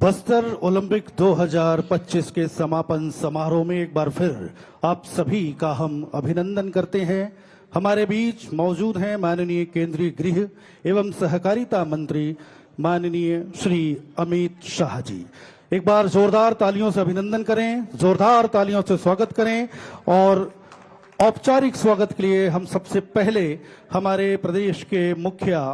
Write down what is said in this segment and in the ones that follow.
Bastar Olympic 2025 के समापन समारोह में एक बार फिर आप सभी का हम अभिनंदन करते हैं। हमारे बीच मौजूद हैं माननीय केंद्रीय गृह एवं सहकारिता मंत्री माननीय श्री अमित शाह जी। एक बार जोरदार तालियों से अभिनंदन करें, जोरदार तालियों से स्वागत करें। और औपचारिक स्वागत के लिए हम सबसे पहले हमारे प्रदेश के मुखिया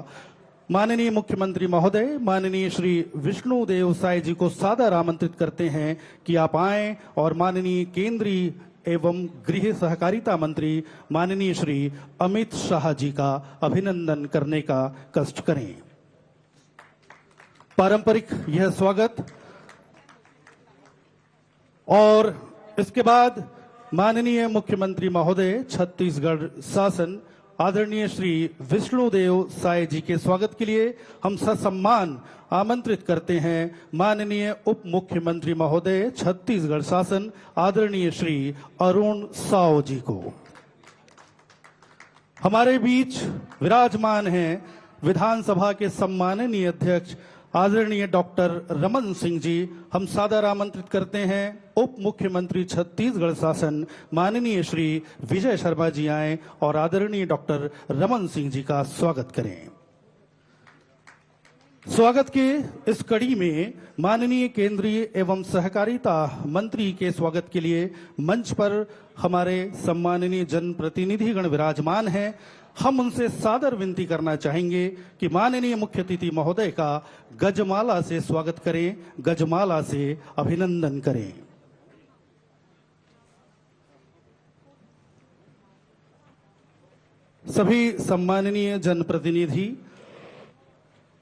माननीय मुख्यमंत्री महोदय माननीय श्री विष्णुदेव साय जी को सादर आमंत्रित करते हैं कि आप आएं और माननीय केंद्रीय एवं गृह सहकारिता मंत्री माननीय श्री अमित शाह जी का अभिनंदन करने का कष्ट करें। पारंपरिक यह स्वागत और इसके बाद माननीय मुख्यमंत्री महोदय छत्तीसगढ़ शासन आदरणीय श्री विष्णुदेव साय जी के स्वागत के लिए हम ससम्मान आमंत्रित करते हैं माननीय उप मुख्यमंत्री महोदय छत्तीसगढ़ शासन आदरणीय श्री अरुण साव जी को। हमारे बीच विराजमान हैं विधानसभा के सम्माननीय अध्यक्ष आदरणीय डॉक्टर रमन सिंह जी। हम सादर आमंत्रित करते हैं उप मुख्यमंत्री छत्तीसगढ़ शासन माननीय श्री विजय शर्मा जी आए और आदरणीय डॉक्टर रमन सिंह जी का स्वागत करें। स्वागत के इस कड़ी में माननीय केंद्रीय एवं सहकारिता मंत्री के स्वागत के लिए मंच पर हमारे सम्माननीय जनप्रतिनिधिगण विराजमान हैं। हम उनसे सादर विनती करना चाहेंगे कि माननीय मुख्य अतिथि महोदय का गजमाला से स्वागत करें, गजमाला से अभिनंदन करें। सभी सम्माननीय जनप्रतिनिधि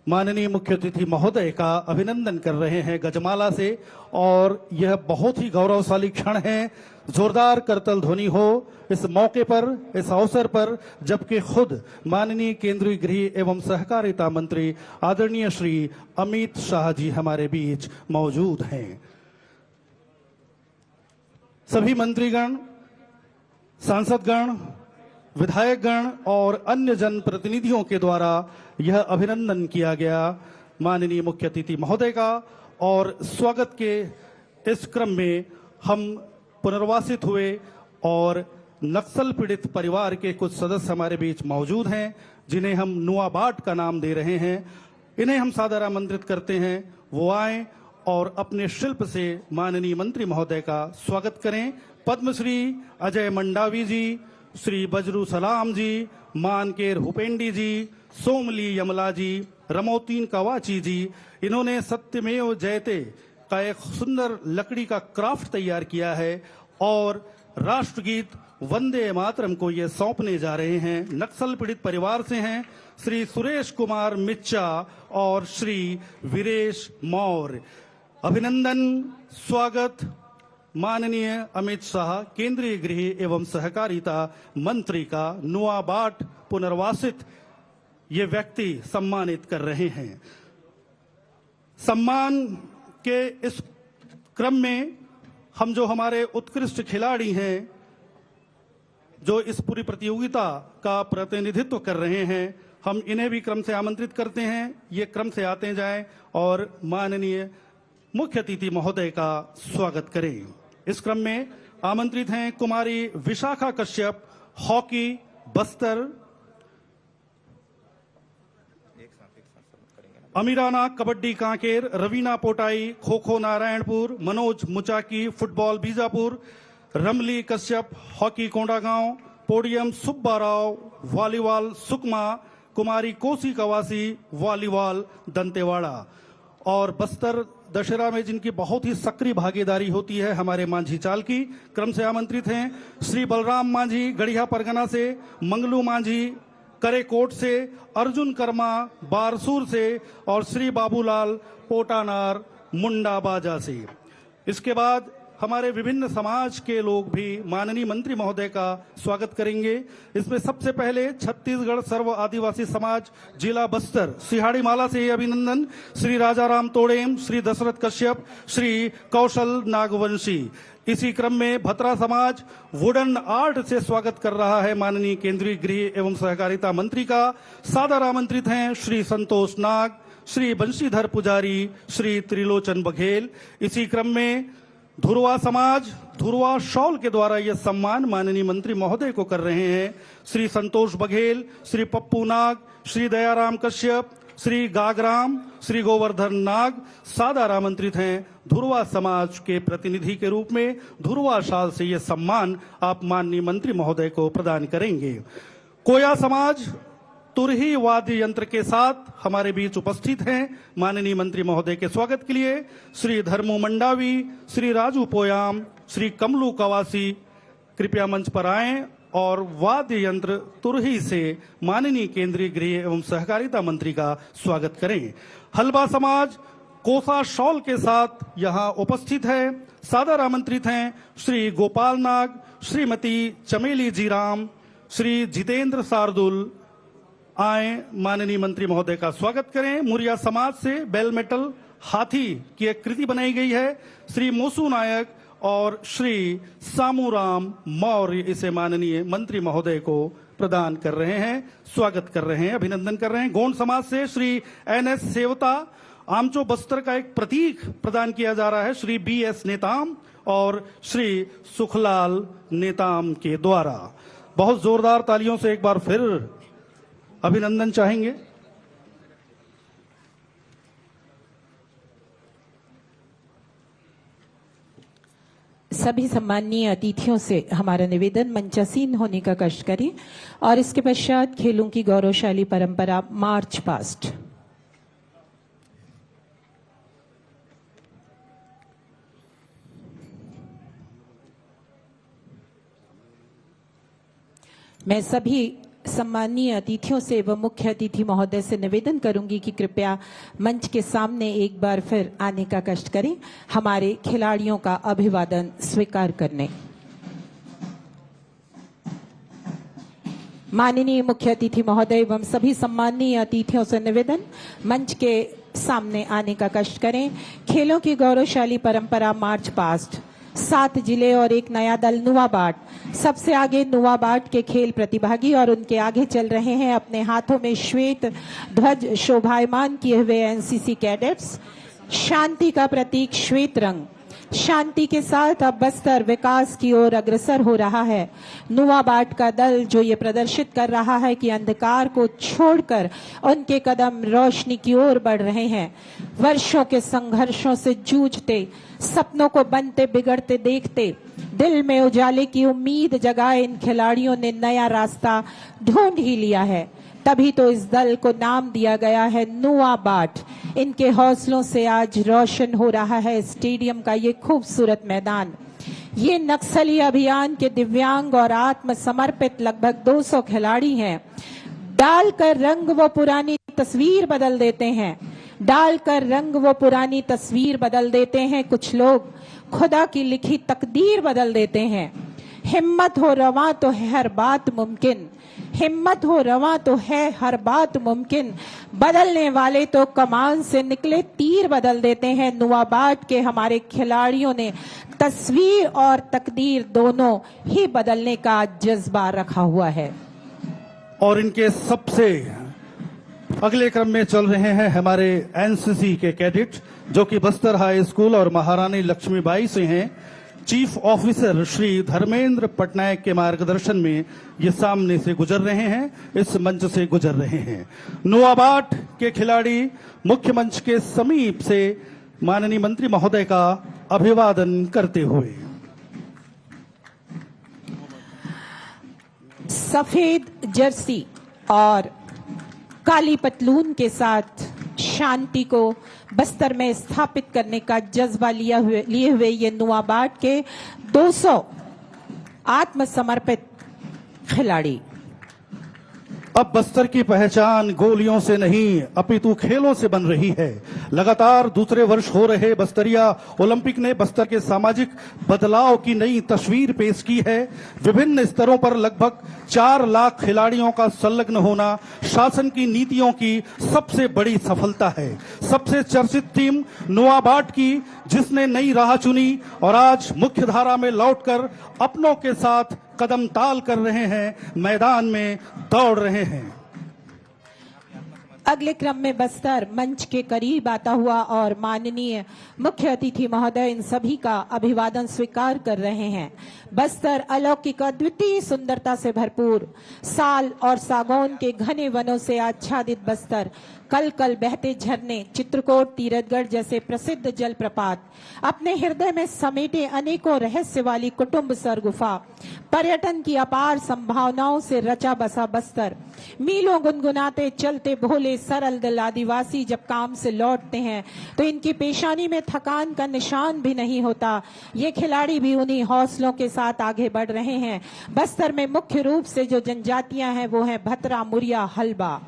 माननीय मुख्य अतिथि महोदय का अभिनंदन कर रहे हैं गजमाला से और यह बहुत ही गौरवशाली क्षण है। जोरदार करतल ध्वनि हो इस मौके पर, इस अवसर पर, जबकि खुद माननीय केंद्रीय गृह एवं सहकारिता मंत्री आदरणीय श्री अमित शाह जी हमारे बीच मौजूद हैं। सभी मंत्रीगण, सांसदगण, विधायकगण और अन्य जनप्रतिनिधियों के द्वारा यह अभिनंदन किया गया माननीय मुख्य अतिथि महोदय का। और स्वागत के इस क्रम में हम पुनर्वासित हुए और नक्सल पीड़ित परिवार के कुछ सदस्य हमारे बीच मौजूद हैं जिन्हें हम नुआबाट का नाम दे रहे हैं। इन्हें हम सादर आमंत्रित करते हैं वो आए और अपने शिल्प से माननीय मंत्री महोदय का स्वागत करें। पद्मश्री अजय मंडावी जी, श्री बजरू सलाम जी, मानकेर हुपेंडी जी, सोमली यमला जी, रमोतीन कवाची जी, इन्होंने सत्यमेव जयते का एक सुंदर लकड़ी का क्राफ्ट तैयार किया है और राष्ट्रगीत वंदे मातरम को ये सौंपने जा रहे हैं। नक्सल पीड़ित परिवार से हैं श्री सुरेश कुमार मिच्चा और श्री वीरेश मौर्य। अभिनंदन, स्वागत माननीय अमित शाह केंद्रीय गृह एवं सहकारिता मंत्री का नुआबाट पुनर्वासित ये व्यक्ति सम्मानित कर रहे हैं। सम्मान के इस क्रम में हम जो हमारे उत्कृष्ट खिलाड़ी हैं जो इस पूरी प्रतियोगिता का प्रतिनिधित्व कर रहे हैं, हम इन्हें भी क्रम से आमंत्रित करते हैं। ये क्रम से आते जाएं और माननीय मुख्य अतिथि महोदय का स्वागत करें। इस क्रम में आमंत्रित हैं Kumari Vishakha Kashyap, hockey Bastar, Amirana kabaddi Kanker, Raveena Potai kho kho Narayanpur, Manoj Muchaki football Bijapur, Ramli Kashyap hockey Kondagaon, Podiyam Subbarao volleyball Sukma, Kumari Kosi Kawasi volleyball Dantewada. और बस्तर दशहरा में जिनकी बहुत ही सक्रिय भागीदारी होती है हमारे मांझी चाल की, क्रम से आमंत्रित हैं श्री बलराम मांझी गढ़िया परगना से, मंगलू मांझी करेकोट से, अर्जुन कर्मा बारसूर से और श्री बाबूलाल पोटानार मुंडा बाजा से। इसके बाद हमारे विभिन्न समाज के लोग भी माननीय मंत्री महोदय का स्वागत करेंगे। इसमें सबसे पहले छत्तीसगढ़ सर्व आदिवासी समाज जिला बस्तर सिहाड़ी माला से अभिनंदन श्री राजाराम तोड़ेम, श्री दशरथ कश्यप, श्री कौशल नागवंशी। इसी क्रम में भतरा समाज वुडन आर्ट से स्वागत कर रहा है माननीय केंद्रीय गृह एवं सहकारिता मंत्री का। सादर आमंत्रित हैं श्री संतोष नाग, श्री बंशीधर पुजारी, श्री त्रिलोचन बघेल। इसी क्रम में धुरवा समाज धुरवा शॉल के द्वारा यह सम्मान माननीय मंत्री महोदय को कर रहे हैं। श्री संतोष बघेल, श्री पप्पू नाग, श्री दयाराम कश्यप, श्री गागराम, श्री गोवर्धन नाग सादर आमंत्रित हैं। धुरवा समाज के प्रतिनिधि के रूप में धुरवा शाल से यह सम्मान आप माननीय मंत्री महोदय को प्रदान करेंगे। कोया समाज तुरही वाद्य यंत्र के साथ हमारे बीच उपस्थित हैं। माननीय मंत्री महोदय के स्वागत के लिए श्री धर्मू मंडावी, श्री राजू पोयाम, श्री कमलू कवासी कृपया मंच पर आएं और वाद्य यंत्र तुरही से माननीय केंद्रीय गृह एवं सहकारिता मंत्री का स्वागत करें। हलबा समाज कोसा शॉल के साथ यहाँ उपस्थित है। सादर आमंत्रित हैं श्री गोपाल नाग, श्रीमती चमेली जीराम, श्री जितेंद्र सारदुल। आए माननीय मंत्री महोदय का स्वागत करें। मुरिया समाज से बेल मेटल हाथी की एक कृति बनाई गई है। श्री मोसू नायक और श्री सामूराम मौर्य इसे माननीय मंत्री महोदय को प्रदान कर रहे हैं, स्वागत कर रहे हैं, अभिनंदन कर रहे हैं। गोंड समाज से श्री NS सेवता, आमचो बस्तर का एक प्रतीक प्रदान किया जा रहा है श्री BS नेताम और श्री सुखलाल नेताम के द्वारा। बहुत जोरदार तालियों से एक बार फिर अभिनंदन चाहेंगे। सभी सम्माननीय अतिथियों से हमारा निवेदन मंचासीन होने का कष्ट करें और इसके पश्चात खेलों की गौरवशाली परंपरा मार्च पास्ट। मैं सभी सम्माननीय अतिथियों से एवं मुख्य अतिथि महोदय से निवेदन करूंगी कि कृपया मंच के सामने एक बार फिर आने का कष्ट करें, हमारे खिलाड़ियों का अभिवादन स्वीकार करने। माननीय मुख्य अतिथि महोदय एवं सभी सम्माननीय अतिथियों से निवेदन, मंच के सामने आने का कष्ट करें। खेलों की गौरवशाली परंपरा मार्च पास्ट, 7 जिले और एक नया दल नुवाबाट। सबसे आगे नुवाबाट के खेल प्रतिभागी और उनके आगे चल रहे हैं अपने हाथों में श्वेत ध्वज शोभायमान किए हुए NCC कैडेट्स। शांति का प्रतीक श्वेत रंग, शांति के साथ अब बस्तर विकास की ओर अग्रसर हो रहा है। नुवाबाट का दल जो ये प्रदर्शित कर रहा है कि अंधकार को छोड़कर उनके कदम रोशनी की ओर बढ़ रहे हैं। वर्षों के संघर्षों से जूझते, सपनों को बनते बिगड़ते देखते, दिल में उजाले की उम्मीद जगाए इन खिलाड़ियों ने नया रास्ता ढूंढ ही लिया है। तभी तो इस दल को नाम दिया गया है नुवाबाट। इनके हौसलों से आज रोशन हो रहा है स्टेडियम का ये खूबसूरत मैदान। ये नक्सली अभियान के दिव्यांग और आत्मसमर्पित लगभग 200 खिलाड़ी हैं। डालकर रंग वो पुरानी तस्वीर बदल देते हैं, डालकर रंग वो पुरानी तस्वीर बदल देते हैं। कुछ लोग खुदा की लिखी तकदीर बदल देते हैं। हिम्मत हो रवां तो है हर बात मुमकिन, हिम्मत हो रवां तो है हर बात मुमकिन। बदलने वाले तो कमान से निकले तीर बदल देते हैं। नुवाबाट के हमारे खिलाड़ियों ने तस्वीर और तकदीर दोनों ही बदलने का जज्बा रखा हुआ है। और इनके सबसे अगले क्रम में चल रहे हैं हमारे NCC के कैडेट जो कि बस्तर हाई स्कूल और महारानी लक्ष्मीबाई से हैं। चीफ ऑफिसर श्री धर्मेंद्र पटनायक के मार्गदर्शन में ये सामने से गुजर रहे हैं, इस मंच से गुजर रहे हैं। नुवाबाट के खिलाड़ी मुख्य मंच के समीप से माननीय मंत्री महोदय का अभिवादन करते हुए। सफेद जर्सी और काली पतलून के साथ शांति को बस्तर में स्थापित करने का जज्बा लिए हुए ये नुवाबाट के 200 आत्मसमर्पित खिलाड़ी। अब बस्तर की पहचान गोलियों से नहीं अपितु खेलों से बन रही है। लगातार दूसरे वर्ष हो रहे बस्तरिया ओलंपिक ने बस्तर के सामाजिक बदलाव की नई तस्वीर पेश की है। विभिन्न स्तरों पर लगभग 4 लाख खिलाड़ियों का संलग्न होना शासन की नीतियों की सबसे बड़ी सफलता है। सबसे चर्चित टीम नुवाबाट की जिसने नई राह चुनी और आज मुख्य धारा में लौटकर अपनों के साथ कदम ताल कर रहे हैं, मैदान में दौड़ रहे हैं। अगले क्रम में बस्तर मंच के करीब आता हुआ और माननीय मुख्य अतिथि महोदय इन सभी का अभिवादन स्वीकार कर रहे हैं। बस्तर अलौकिक अद्वितीय सुंदरता से भरपूर, साल और सागौन के घने वनों से आच्छादित बस्तर, कल कल बहते झरने, चित्रकूट, तीरथगढ़ जैसे प्रसिद्ध जलप्रपात, अपने हृदय में समेटे अनेकों रहस्य वाली कुटुंबसर गुफा, पर्यटन की अपार संभावनाओं से रचा बसा बस्तर, मीलों गुनगुनाते चलते भोले सरल दिल आदिवासी जब काम से लौटते हैं तो इनकी पेशानी में थकान का निशान भी नहीं होता। ये खिलाड़ी भी उन्हीं हौसलों के साथ आगे बढ़ रहे हैं। बस्तर में मुख्य रूप से जो जनजातियां हैं वो हैं भतरा, मुरिया, हल्बा।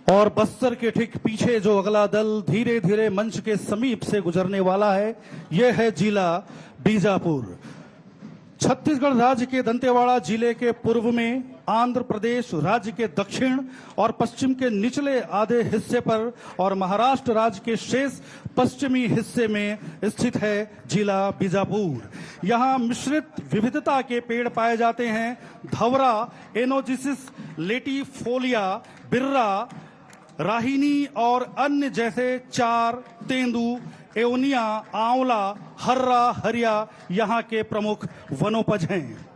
और बस्तर के ठीक पीछे जो अगला दल धीरे धीरे मंच के समीप से गुजरने वाला है, यह है जिला बीजापुर। छत्तीसगढ़ राज्य के दंतेवाड़ा जिले के पूर्व में, आंध्र प्रदेश राज्य के दक्षिण और पश्चिम के निचले आधे हिस्से पर और महाराष्ट्र राज्य के शेष पश्चिमी हिस्से में स्थित है जिला बीजापुर। यहाँ मिश्रित विविधता के पेड़ पाए जाते हैं। धवरा, एनोजिसिस लेटिफोलिया, बिर्रा, राहिनी और अन्य जैसे चार, तेंदू, एवनिया, आंवला, हर्रा, हरिया यहाँ के प्रमुख वनोपज हैं।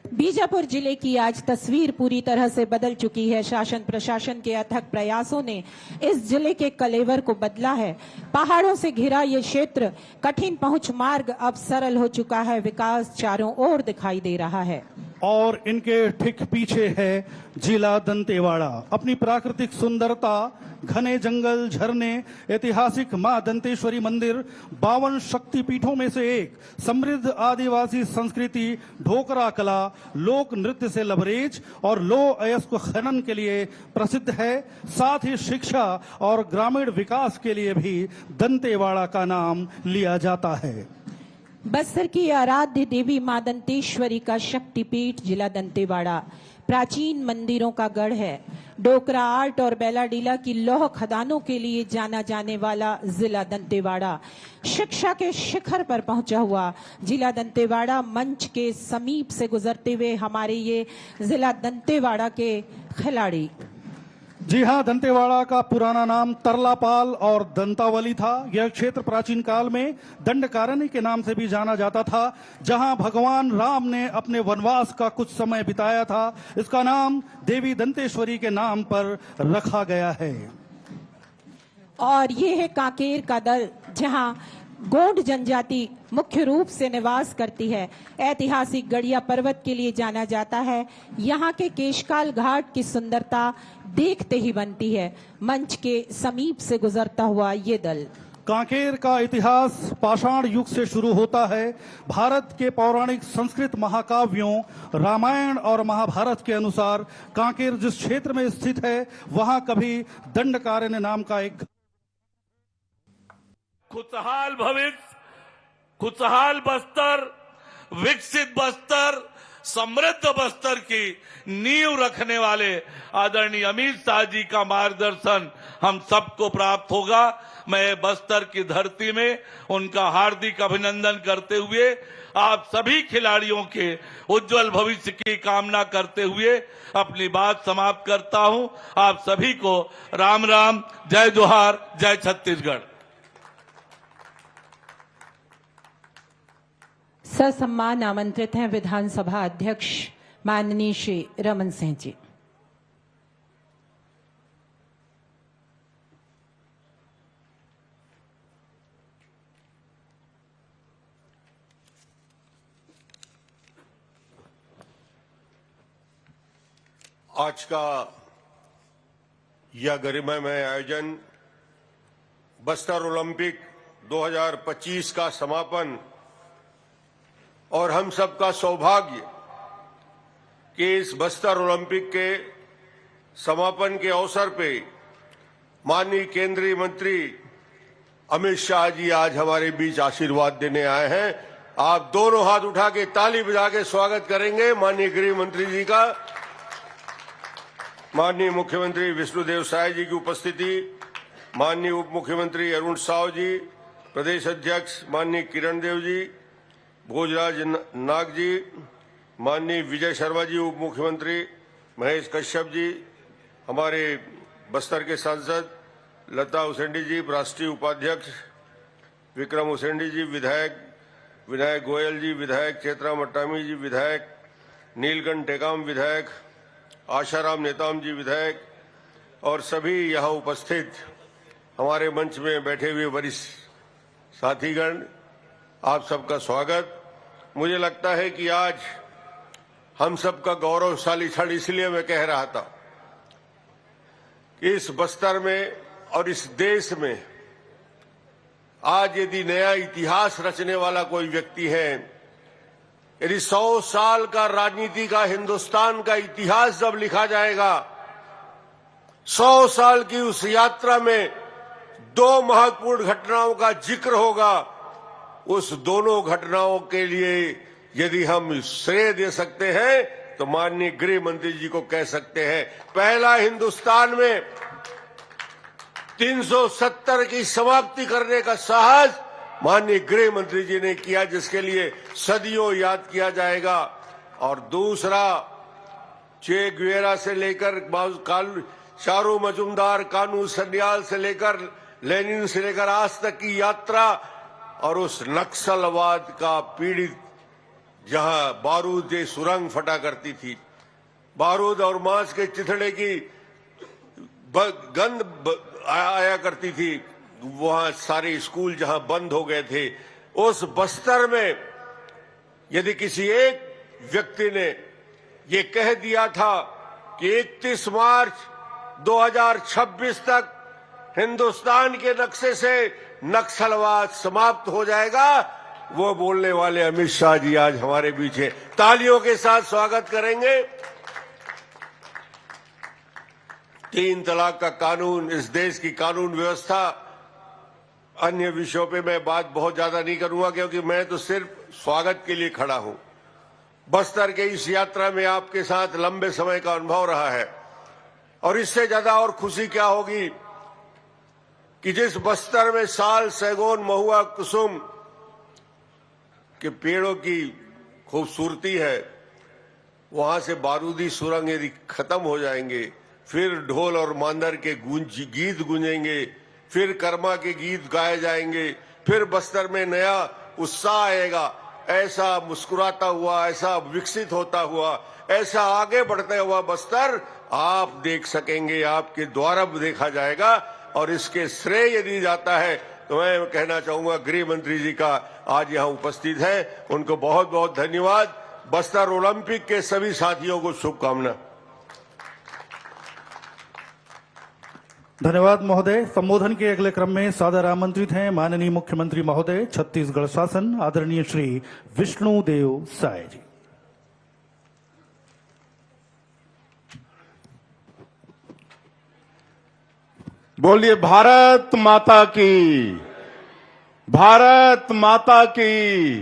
बीजापुर जिले की आज तस्वीर पूरी तरह से बदल चुकी है। शासन प्रशासन के अथक प्रयासों ने इस जिले के कलेवर को बदला है। पहाड़ों से घिरा ये क्षेत्र, कठिन पहुंच मार्ग अब सरल हो चुका है। विकास चारों ओर दिखाई दे रहा है। और इनके ठीक पीछे है जिला दंतेवाड़ा। अपनी प्राकृतिक सुंदरता, घने जंगल, झरने, ऐतिहासिक मां दंतेश्वरी मंदिर, 52 शक्तिपीठों में से एक, समृद्ध आदिवासी संस्कृति, ढोकरा कला, लोक नृत्य से लबरेज और लौह अयस्क खनन के लिए प्रसिद्ध है। साथ ही शिक्षा और ग्रामीण विकास के लिए भी दंतेवाड़ा का नाम लिया जाता है। बस्तर की आराध्य देवी मां दंतेश्वरी का शक्तिपीठ जिला दंतेवाड़ा प्राचीन मंदिरों का गढ़ है। डोकरा आर्ट और बेलाडीला की लौह खदानों के लिए जाना जाने वाला जिला दंतेवाड़ा, शिक्षा के शिखर पर पहुंचा हुआ जिला दंतेवाड़ा मंच के समीप से गुजरते हुए हमारे ये जिला दंतेवाड़ा के खिलाड़ी। जी हाँ, दंतेवाड़ा का पुराना नाम तरलापाल और दंतावली था। यह क्षेत्र प्राचीन काल में दंडकारणी के नाम से भी जाना जाता था, जहां भगवान राम ने अपने वनवास का कुछ समय बिताया था। इसका नाम देवी दंतेश्वरी के नाम पर रखा गया है। और ये है कांकेर का दल, जहां गोंड जनजाति मुख्य रूप से निवास करती है। ऐतिहासिक गड़िया पर्वत के लिए जाना जाता है। यहाँ के केशकाल घाट की सुंदरता देखते ही बनती है। मंच के समीप से गुजरता हुआ ये दल। कांकेर का इतिहास पाषाण युग से शुरू होता है। भारत के पौराणिक संस्कृत महाकाव्यों रामायण और महाभारत के अनुसार कांकेर जिस क्षेत्र में स्थित है, वहां कभी दंडकारण्य नाम का एक खुशहाल भविष्य, खुशहाल बस्तर, विकसित बस्तर, समृद्ध बस्तर की नींव रखने वाले आदरणीय अमित शाह जी का मार्गदर्शन हम सबको प्राप्त होगा। मैं बस्तर की धरती में उनका हार्दिक अभिनंदन करते हुए आप सभी खिलाड़ियों के उज्जवल भविष्य की कामना करते हुए अपनी बात समाप्त करता हूं। आप सभी को राम राम, जय जोहार, जय छत्तीसगढ़। ससम्मान आमंत्रित हैं विधानसभा अध्यक्ष माननीय श्री रमन सिंह जी। आज का यह गरिमामय आयोजन बस्तर ओलंपिक 2025 का समापन और हम सबका सौभाग्य कि इस बस्तर ओलंपिक के समापन के अवसर पे माननीय केंद्रीय मंत्री अमित शाह जी आज हमारे बीच आशीर्वाद देने आए हैं। आप दोनों हाथ उठा के ताली बजा के स्वागत करेंगे माननीय गृह मंत्री जी का। माननीय मुख्यमंत्री विष्णुदेव साय जी की उपस्थिति, माननीय उप मुख्यमंत्री अरुण साव जी, प्रदेश अध्यक्ष माननीय किरण देव जी, भोजराज नाग जी, माननीय विजय शर्मा जी उप मुख्यमंत्री, महेश कश्यप जी, हमारे बस्तर के सांसद लता उसेंडी जी, राष्ट्रीय उपाध्यक्ष विक्रम उसेंडी जी, विधायक विनायक गोयल जी, विधायक चेत्रा मट्टामी जी, विधायक नीलकंठ टेकाम विधायक, आशाराम नेताम जी विधायक और सभी यहाँ उपस्थित हमारे मंच में बैठे हुए वरिष्ठ साथीगण, आप सबका स्वागत। मुझे लगता है कि आज हम सबका गौरवशाली क्षण इसलिए मैं कह रहा था कि इस बस्तर में और इस देश में आज यदि नया इतिहास रचने वाला कोई व्यक्ति है, यदि 100 साल का राजनीति का हिंदुस्तान का इतिहास जब लिखा जाएगा, 100 साल की उस यात्रा में 2 महत्वपूर्ण घटनाओं का जिक्र होगा। उस दोनों घटनाओं के लिए यदि हम श्रेय दे सकते हैं तो माननीय गृह मंत्री जी को कह सकते हैं। पहला हिंदुस्तान में 370 की समाप्ति करने का साहस माननीय गृह मंत्री जी ने किया, जिसके लिए सदियों याद किया जाएगा। और दूसरा, चे गुवेरा से लेकर चारू मजुमदार, कानू सन्याल से लेकर लेनिन से लेकर आज तक की यात्रा और उस नक्सलवाद का पीड़ित, जहां बारूद की सुरंग फटा करती थी, बारूद और मांस के चिथड़े की गंध आया करती थी, वहां सारे स्कूल जहां बंद हो गए थे, उस बस्तर में यदि किसी एक व्यक्ति ने ये कह दिया था कि 31 मार्च 2026 तक हिंदुस्तान के नक्शे से नक्सलवाद समाप्त हो जाएगा, वो बोलने वाले अमित शाह जी आज हमारे बीच हैं। तालियों के साथ स्वागत करेंगे। 3 तलाक का कानून, इस देश की कानून व्यवस्था, अन्य विषयों पे मैं बात बहुत ज्यादा नहीं करूंगा क्योंकि मैं तो सिर्फ स्वागत के लिए खड़ा हूं। बस्तर के इस यात्रा में आपके साथ लंबे समय का अनुभव रहा है और इससे ज्यादा और खुशी क्या होगी कि जिस बस्तर में साल, सैगोन, महुआ, कुसुम के पेड़ों की खूबसूरती है, वहां से बारूदी सुरंग यदि खत्म हो जाएंगे, फिर ढोल और मांदर के गीत गूंजेंगे, फिर कर्मा के गीत गाए जाएंगे, फिर बस्तर में नया उत्साह आएगा। ऐसा मुस्कुराता हुआ, ऐसा विकसित होता हुआ, ऐसा आगे बढ़ता हुआ बस्तर आप देख सकेंगे, आपके द्वारा देखा जाएगा। और इसके श्रेय यदि जाता है तो मैं कहना चाहूंगा गृह मंत्री जी का आज यहां उपस्थित है, उनको बहुत बहुत धन्यवाद। बस्तर ओलंपिक के सभी साथियों को शुभकामना। धन्यवाद महोदय। संबोधन के अगले क्रम में सादर आमंत्रित हैं माननीय मुख्यमंत्री महोदय छत्तीसगढ़ शासन आदरणीय श्री विष्णुदेव साय जी। बोलिए भारत माता की, भारत माता की,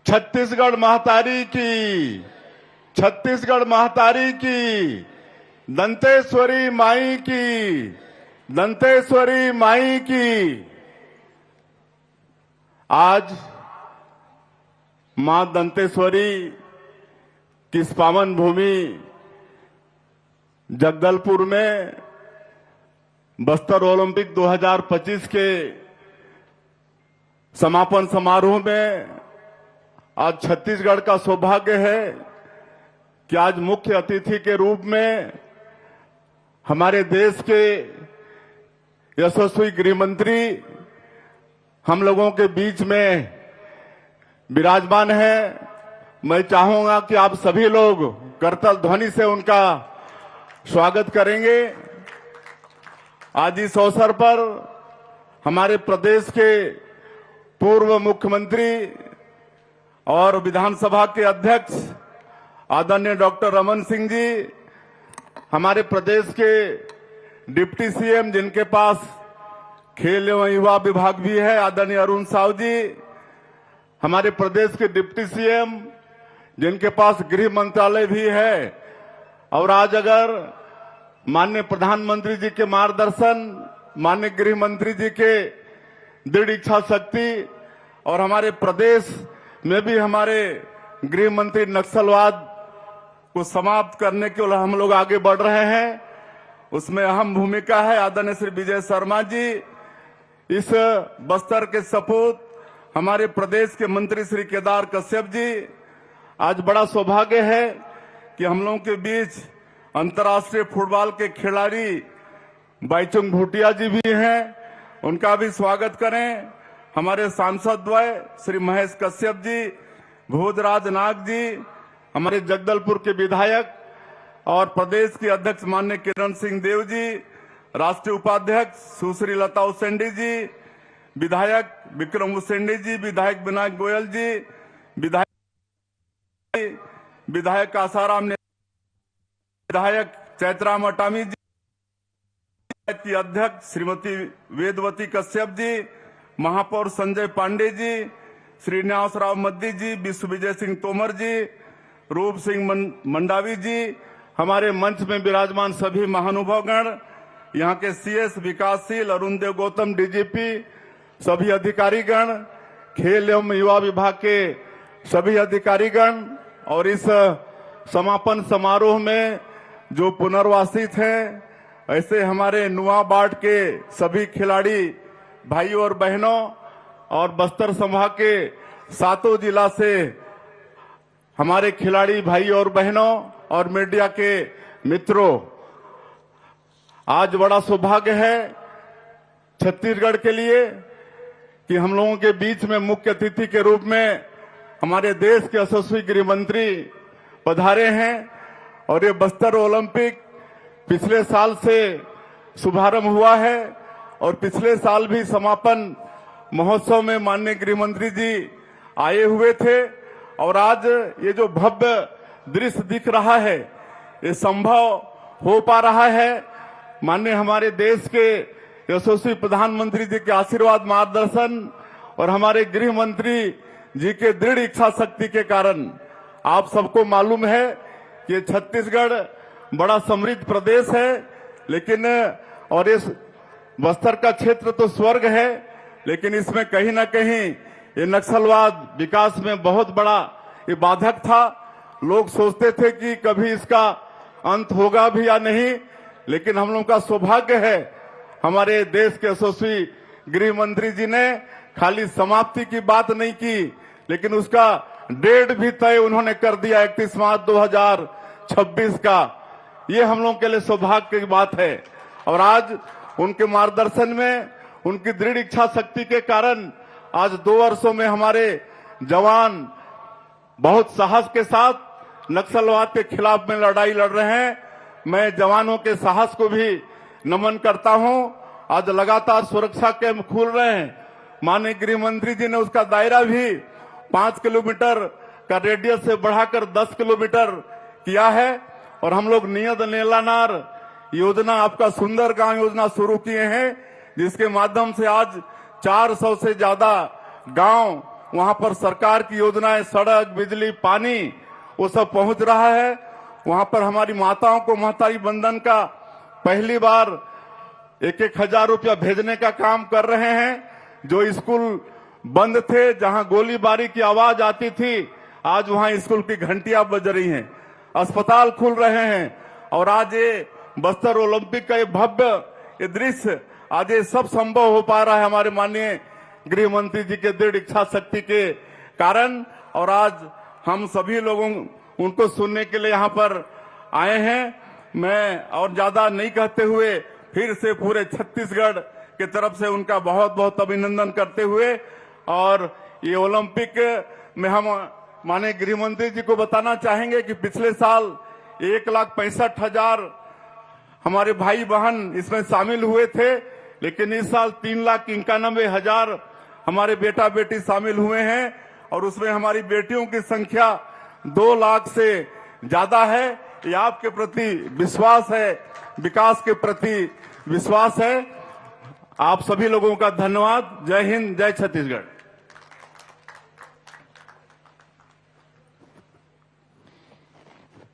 छत्तीसगढ़ महतारी की, छत्तीसगढ़ महतारी की, दंतेश्वरी माई की, दंतेश्वरी माई की। आज मां दंतेश्वरी की इस पावन भूमि जगदलपुर में बस्तर ओलंपिक 2025 के समापन समारोह में आज छत्तीसगढ़ का सौभाग्य है कि आज मुख्य अतिथि के रूप में हमारे देश के यशस्वी गृह मंत्री हम लोगों के बीच में विराजमान है। मैं चाहूंगा कि आप सभी लोग करताल ध्वनि से उनका स्वागत करेंगे। आज इस अवसर पर हमारे प्रदेश के पूर्व मुख्यमंत्री और विधानसभा के अध्यक्ष आदरणीय डॉक्टर रमन सिंह जी, हमारे प्रदेश के डिप्टी सीएम जिनके पास खेल एवं युवा विभाग भी है आदरणीय अरुण साव जी, हमारे प्रदेश के डिप्टी सीएम जिनके पास गृह मंत्रालय भी है, और आज अगर माननीय प्रधानमंत्री जी के मार्गदर्शन, माननीय गृह मंत्री जी के दृढ़ इच्छा शक्ति और हमारे प्रदेश में भी हमारे गृह मंत्री नक्सलवाद को समाप्त करने के लिए हम लोग आगे बढ़ रहे हैं। उसमें अहम भूमिका है आदरणीय श्री विजय शर्मा जी। इस बस्तर के सपूत हमारे प्रदेश के मंत्री श्री केदार कश्यप जी। आज बड़ा सौभाग्य है कि हम लोगों के बीच अंतर्राष्ट्रीय फुटबॉल के खिलाड़ी बाईचुंग भूटिया जी भी हैं, उनका भी स्वागत करें। हमारे सांसद द्वय श्री महेश कश्यप जी, भोजराज नाग जी, हमारे जगदलपुर के विधायक और प्रदेश के अध्यक्ष माननीय किरण सिंह देव जी, राष्ट्रीय उपाध्यक्ष सुश्री लता उसेंडी जी, विधायक विक्रम उसेंडी जी, विधायक विनायक गोयल जी, विधायक आसाराम ने, विधायक चैतराम अटामी जी की अध्यक्ष श्रीमती वेदवती कश्यप जी, महापौर संजय पांडे जी, श्रीनिवास राव मद्दी जी, विश्व विजय सिंह तोमर जी, रूप सिंह मंडावी जी, हमारे मंच में विराजमान सभी महानुभावगण, यहाँ के सीएस विकासशील अरुण देव गौतम डीजीपी, सभी अधिकारीगण, खेल एवं युवा विभाग के सभी अधिकारीगण और इस समापन समारोह में जो पुनर्वासित हैं, ऐसे हमारे नुआ बार्ड के सभी खिलाड़ी भाइयों और बहनों और बस्तर संभाग के 7 जिला से हमारे खिलाड़ी भाई और बहनों और मीडिया के मित्रों, आज बड़ा सौभाग्य है छत्तीसगढ़ के लिए कि हम लोगों के बीच में मुख्य अतिथि के रूप में हमारे देश के यशस्वी गृह मंत्री पधारे हैं। और ये बस्तर ओलंपिक पिछले साल से शुभारंभ हुआ है और पिछले साल भी समापन महोत्सव में माननीय गृह मंत्री जी आए हुए थे। और आज ये जो भव्य दृश्य दिख रहा है, ये संभव हो पा रहा है माननीय हमारे देश के यशस्वी प्रधानमंत्री जी के आशीर्वाद, मार्गदर्शन और हमारे गृह मंत्री जी के दृढ़ इच्छा शक्ति के कारण। आप सबको मालूम है कि छत्तीसगढ़ बड़ा समृद्ध प्रदेश है, लेकिन और इस बस्तर का क्षेत्र तो स्वर्ग है, लेकिन इसमें कहीं ना कहीं ये नक्सलवाद विकास में बहुत बड़ा ये बाधक था। लोग सोचते थे कि कभी इसका अंत होगा भी या नहीं, लेकिन हम लोगों का सौभाग्य है हमारे देश के यशस्वी गृह मंत्री जी ने खाली समाप्ति की बात नहीं की, लेकिन उसका डेट भी तय उन्होंने कर दिया 31 मार्च 2026 का। ये हम लोगों के लिए सौभाग्य की बात है। और आज उनके मार्गदर्शन में, उनकी दृढ़ इच्छा शक्ति के कारण आज 2 वर्षों में हमारे जवान बहुत साहस के साथ नक्सलवाद के खिलाफ में लड़ाई लड़ रहे हैं। मैं जवानों के साहस को भी नमन करता हूं। आज लगातार सुरक्षा कैंप खुल रहे हैं। माननीय गृह मंत्री जी ने उसका दायरा भी 5 किलोमीटर का रेडियस से बढ़ाकर 10 किलोमीटर किया है। और हम लोग नियत नेलानार योजना, आपका सुंदर गांव योजना शुरू किए हैं, जिसके माध्यम से आज 400 से ज्यादा गांव, वहां पर सरकार की योजनाएं, सड़क, बिजली, पानी, वो सब पहुंच रहा है। वहां पर हमारी माताओं को महतारी बंधन का पहली बार 1-1 हजार रुपया भेजने का काम कर रहे हैं। जो स्कूल बंद थे, जहां गोलीबारी की आवाज आती थी, आज वहां स्कूल की घंटियां बज रही हैं, अस्पताल खुल रहे हैं। और आज ये बस्तर ओलंपिक का ये भव्य ये दृश्य, आज ये सब संभव हो पा रहा है हमारे माननीय गृह मंत्री जी के दृढ़ इच्छा शक्ति के कारण। और आज हम सभी लोगों उनको सुनने के लिए यहाँ पर आए हैं। मैं और ज्यादा नहीं कहते हुए फिर से पूरे छत्तीसगढ़ की तरफ से उनका बहुत बहुत अभिनंदन करते हुए, और ये ओलंपिक में हम माननीय गृह मंत्री जी को बताना चाहेंगे कि पिछले साल 1,65,000 हमारे भाई बहन इसमें शामिल हुए थे, लेकिन इस साल 3,91,000 हमारे बेटा बेटी शामिल हुए हैं। और उसमें हमारी बेटियों की संख्या 2 लाख से ज्यादा है। ये आपके प्रति विश्वास है, विकास के प्रति विश्वास है। आप सभी लोगों का धन्यवाद। जय हिंद, जय छत्तीसगढ़।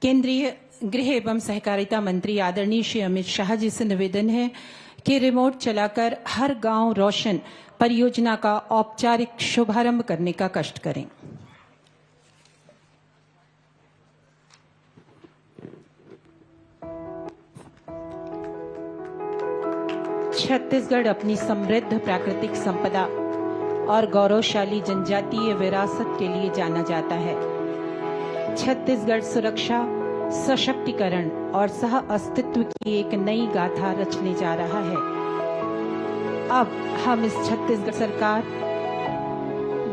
केंद्रीय गृह एवं सहकारिता मंत्री आदरणीय श्री अमित शाह जी से निवेदन है कि रिमोट चलाकर हर गांव रोशन परियोजना का औपचारिक शुभारंभ करने का कष्ट करें। छत्तीसगढ़ अपनी समृद्ध प्राकृतिक संपदा और गौरवशाली जनजातीय विरासत के लिए जाना जाता है। छत्तीसगढ़ सुरक्षा, सशक्तिकरण और सह अस्तित्व की एक नई गाथा रचने जा रहा है। अब हम इस छत्तीसगढ़ सरकार,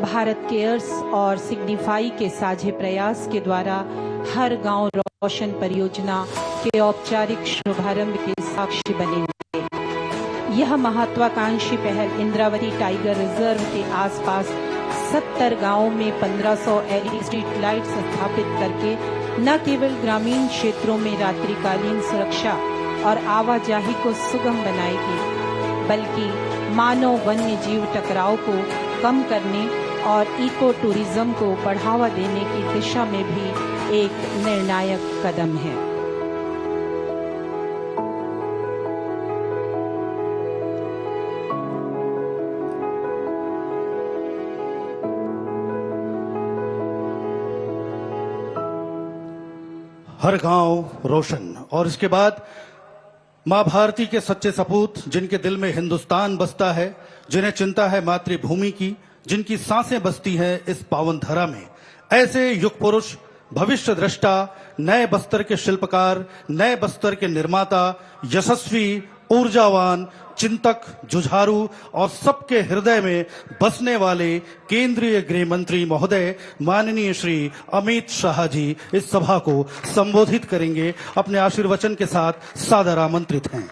भारत केयर्स और सिग्निफाई के साझे प्रयास के द्वारा हर गांव रोशन परियोजना के औपचारिक शुभारंभ के साक्षी बनेंगे। यह महत्वाकांक्षी पहल इंद्रावती टाइगर रिजर्व के आसपास 70 गांवों में 1500 LED स्ट्रीट लाइट्स स्थापित करके न केवल ग्रामीण क्षेत्रों में रात्रिकालीन सुरक्षा और आवाजाही को सुगम बनाएगी, बल्कि मानव वन्य जीव टकराव को कम करने और इको टूरिज्म को बढ़ावा देने की दिशा में भी एक निर्णायक कदम है। हर गांव रोशन, और इसके बाद मां भारती के सच्चे सपूत, जिनके दिल में हिंदुस्तान बसता है, जिन्हें चिंता है मातृभूमि की, जिनकी सांसें बसती हैं इस पावन धरा में, ऐसे युग पुरुष, भविष्य दृष्टा, नए बस्तर के शिल्पकार, नए बस्तर के निर्माता, यशस्वी, ऊर्जावान, चिंतक, जुझारू और सबके हृदय में बसने वाले केंद्रीय गृह मंत्री महोदय माननीय श्री अमित शाह जी इस सभा को संबोधित करेंगे। अपने आशीर्वचन के साथ सादर आमंत्रित हैं।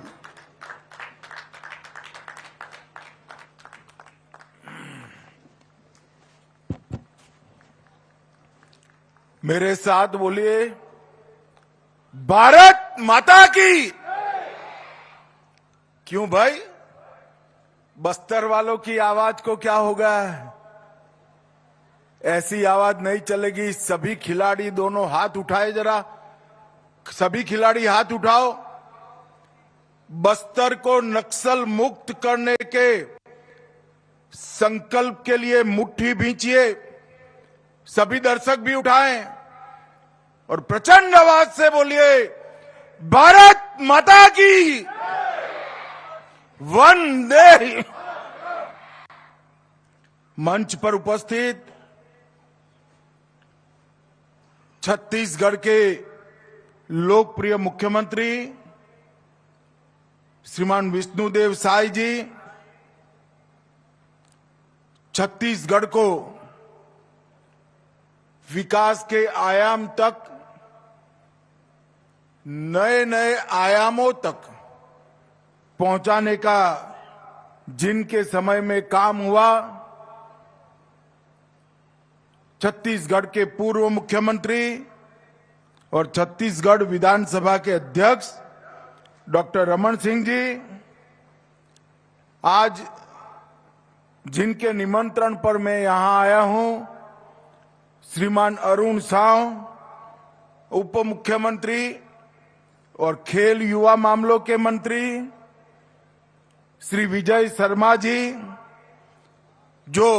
मेरे साथ बोलिए, भारत माता की। क्यों भाई, बस्तर वालों की आवाज को क्या होगा? ऐसी आवाज नहीं चलेगी। सभी खिलाड़ी दोनों हाथ उठाए जरा, सभी खिलाड़ी हाथ उठाओ। बस्तर को नक्सल मुक्त करने के संकल्प के लिए मुट्ठी भींचिए। सभी दर्शक भी उठाएं और प्रचंड आवाज से बोलिए, भारत माता की वंदे। मंच पर उपस्थित छत्तीसगढ़ के लोकप्रिय मुख्यमंत्री श्रीमान विष्णुदेव साय जी, छत्तीसगढ़ को विकास के आयाम तक, नए नए आयामों तक पहुंचाने का जिनके समय में काम हुआ, छत्तीसगढ़ के पूर्व मुख्यमंत्री और छत्तीसगढ़ विधानसभा के अध्यक्ष डॉक्टर रमन सिंह जी, आज जिनके निमंत्रण पर मैं यहां आया हूं, श्रीमान अरुण साव, उप मुख्यमंत्री और खेल युवा मामलों के मंत्री, श्री विजय शर्मा जी, जो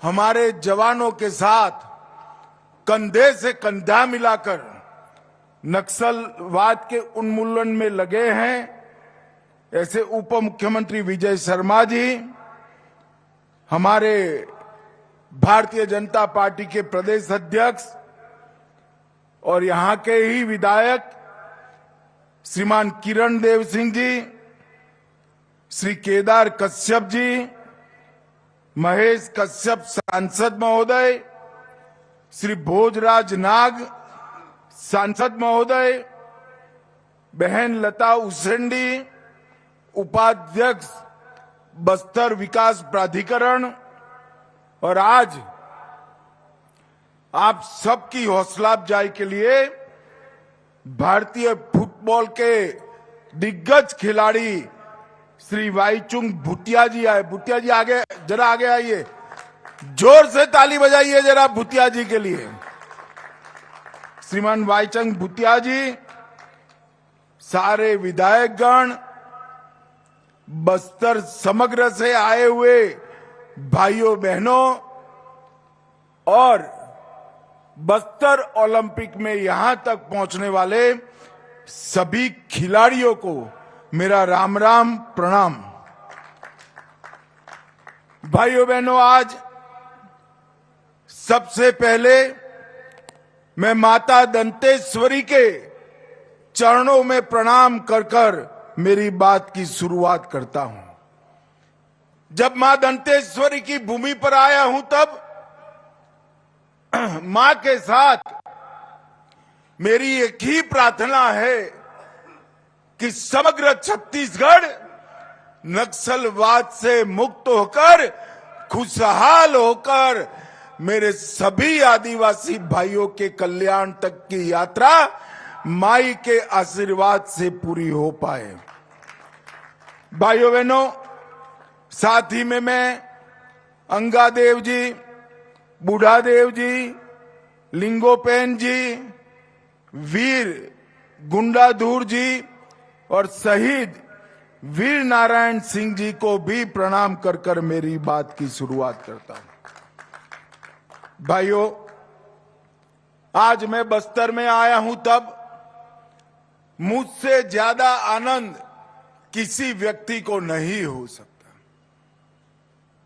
हमारे जवानों के साथ कंधे से कंधा मिलाकर नक्सलवाद के उन्मूलन में लगे हैं, ऐसे उप मुख्यमंत्री विजय शर्मा जी, हमारे भारतीय जनता पार्टी के प्रदेश अध्यक्ष और यहां के ही विधायक श्रीमान किरण देव सिंह जी, श्री केदार कश्यप जी, महेश कश्यप सांसद महोदय, श्री भोजराज नाग सांसद महोदय, बहन लता उसेंडी, उपाध्यक्ष बस्तर विकास प्राधिकरण, और आज आप सबकी हौसला अफजाई के लिए भारतीय फुटबॉल के दिग्गज खिलाड़ी श्री वाईचुंग भूतिया जी आए। भूतिया जी आगे जरा आगे आइए, जोर से ताली बजाइए जरा भूतिया जी के लिए। श्रीमान वाईचुंग भूतिया जी, सारे विधायकगण, बस्तर समग्र से आए हुए भाइयों बहनों और बस्तर ओलंपिक में यहां तक पहुंचने वाले सभी खिलाड़ियों को मेरा राम राम प्रणाम। भाइयों बहनों, आज सबसे पहले मैं माता दंतेश्वरी के चरणों में प्रणाम कर कर मेरी बात की शुरुआत करता हूं। जब मां दंतेश्वरी की भूमि पर आया हूं तब मां के साथ मेरी एक ही प्रार्थना है कि समग्र छत्तीसगढ़ नक्सलवाद से मुक्त होकर, खुशहाल होकर मेरे सभी आदिवासी भाइयों के कल्याण तक की यात्रा माई के आशीर्वाद से पूरी हो पाए। भाइयों बहनों, साथ ही में मैं अंगादेव जी, बूढ़ादेव जी, लिंगोपेन जी, वीर गुंडाधुर जी और शहीद वीर नारायण सिंह जी को भी प्रणाम कर कर मेरी बात की शुरुआत करता हूं। भाइयों, आज मैं बस्तर में आया हूं तब मुझसे ज्यादा आनंद किसी व्यक्ति को नहीं हो सकता।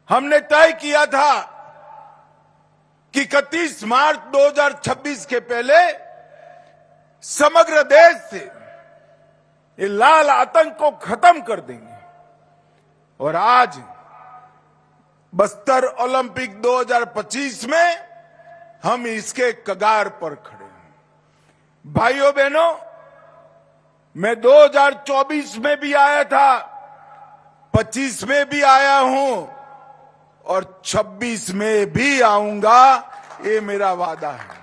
हमने तय किया था कि 31 मार्च 2026 के पहले समग्र देश से ये लाल आतंक को खत्म कर देंगे, और आज बस्तर ओलंपिक 2025 में हम इसके कगार पर खड़े हैं। भाइयों बहनों, मैं 2024 में भी आया था, 25 में भी आया हूं और 26 में भी आऊंगा, ये मेरा वादा है।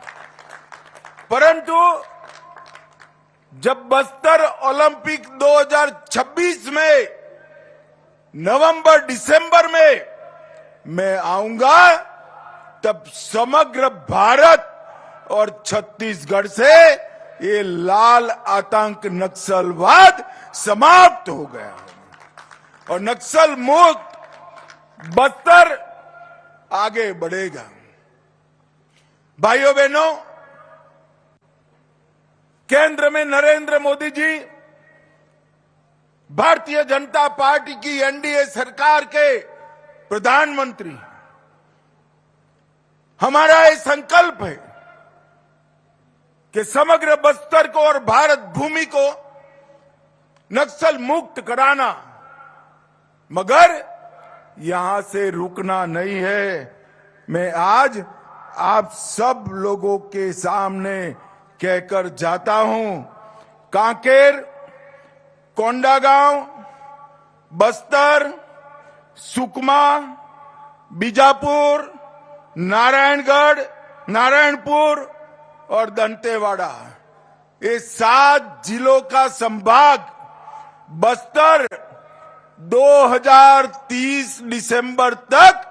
परंतु जब बस्तर ओलंपिक 2026 में नवंबर दिसंबर में मैं आऊंगा, तब समग्र भारत और छत्तीसगढ़ से ये लाल आतंक नक्सलवाद समाप्त हो गया और नक्सल मुक्त बस्तर आगे बढ़ेगा। भाइयों बहनों, केंद्र में नरेंद्र मोदी जी भारतीय जनता पार्टी की एनडीए सरकार के प्रधानमंत्री। हमारा ये संकल्प है कि समग्र बस्तर को और भारत भूमि को नक्सल मुक्त कराना, मगर यहां से रुकना नहीं है। मैं आज आप सब लोगों के सामने कहकर जाता हूं, कांकेर, कोंडागांव, बस्तर, सुकमा, बीजापुर, नारायणगढ़, नारायणपुर और दंतेवाड़ा, ये 7 जिलों का संभाग बस्तर 2030 दिसंबर तक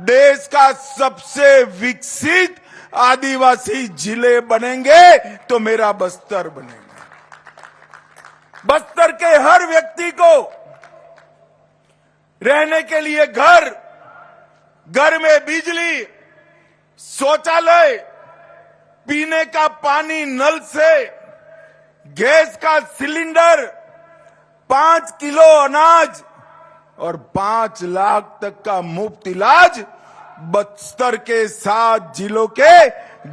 देश का सबसे विकसित आदिवासी जिले बनेंगे तो मेरा बस्तर बनेगा। बस्तर के हर व्यक्ति को रहने के लिए घर, घर में बिजली, शौचालय, पीने का पानी नल से, गैस का सिलेंडर, 5 किलो अनाज और 5 लाख तक का मुफ्त इलाज बस्तर के 7 जिलों के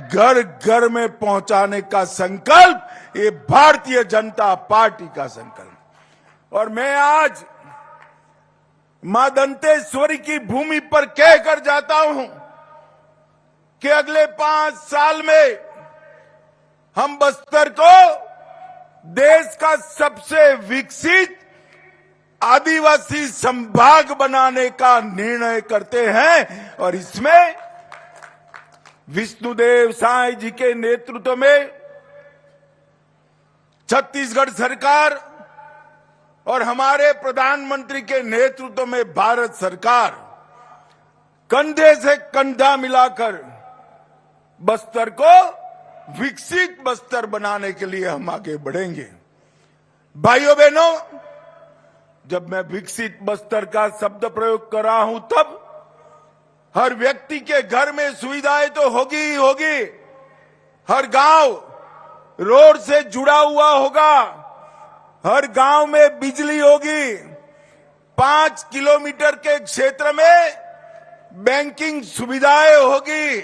घर घर में पहुंचाने का संकल्प ये भारतीय जनता पार्टी का संकल्प। और मैं आज मां दंतेश्वरी की भूमि पर कहकर जाता हूं कि अगले 5 साल में हम बस्तर को देश का सबसे विकसित आदिवासी संभाग बनाने का निर्णय करते हैं। और इसमें विष्णुदेव साय जी के नेतृत्व में छत्तीसगढ़ सरकार और हमारे प्रधानमंत्री के नेतृत्व में भारत सरकार कंधे से कंधा मिलाकर बस्तर को विकसित बस्तर बनाने के लिए हम आगे बढ़ेंगे। भाइयों बहनों, जब मैं विकसित बस्तर का शब्द प्रयोग कर रहा हूं तब हर व्यक्ति के घर में सुविधाएं तो होगी ही होगी, हर गांव रोड से जुड़ा हुआ होगा, हर गांव में बिजली होगी, 5 किलोमीटर के क्षेत्र में बैंकिंग सुविधाएं होगी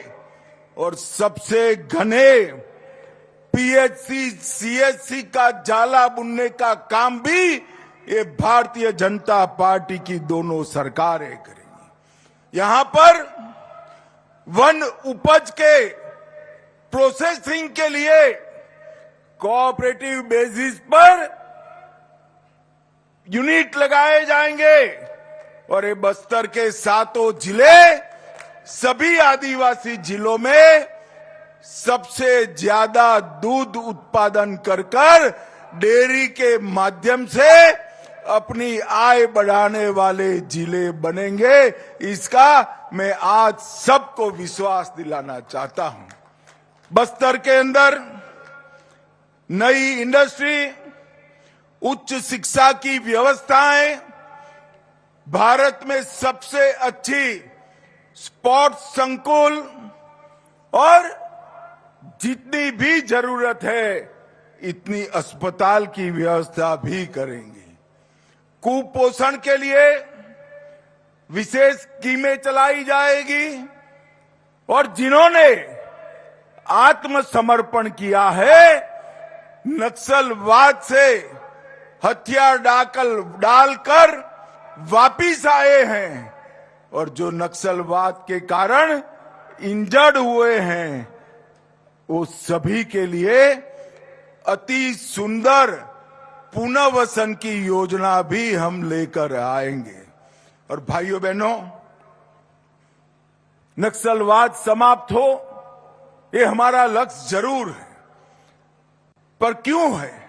और सबसे घने पीएचसी सीएचसी का जाला बुनने का काम भी ये भारतीय जनता पार्टी की दोनों सरकारें करेंगी। यहां पर वन उपज के प्रोसेसिंग के लिए कोऑपरेटिव बेसिस पर यूनिट लगाए जाएंगे और ये बस्तर के 7 जिले सभी आदिवासी जिलों में सबसे ज्यादा दूध उत्पादन कर डेयरी के माध्यम से अपनी आय बढ़ाने वाले जिले बनेंगे। इसका मैं आज सबको विश्वास दिलाना चाहता हूं। बस्तर के अंदर नई इंडस्ट्री, उच्च शिक्षा की व्यवस्थाएं, भारत में सबसे अच्छी स्पोर्ट्स संकुल और जितनी भी जरूरत है इतनी अस्पताल की व्यवस्था भी करेंगे। कुपोषण के लिए विशेष स्कीमें चलाई जाएगी और जिन्होंने आत्मसमर्पण किया है, नक्सलवाद से हथियार डालकर वापिस आए हैं और जो नक्सलवाद के कारण इंजर्ड हुए हैं, वो सभी के लिए अति सुंदर पुनर्वसन की योजना भी हम लेकर आएंगे। और भाइयों बहनों, नक्सलवाद समाप्त हो ये हमारा लक्ष्य जरूर है, पर क्यों है?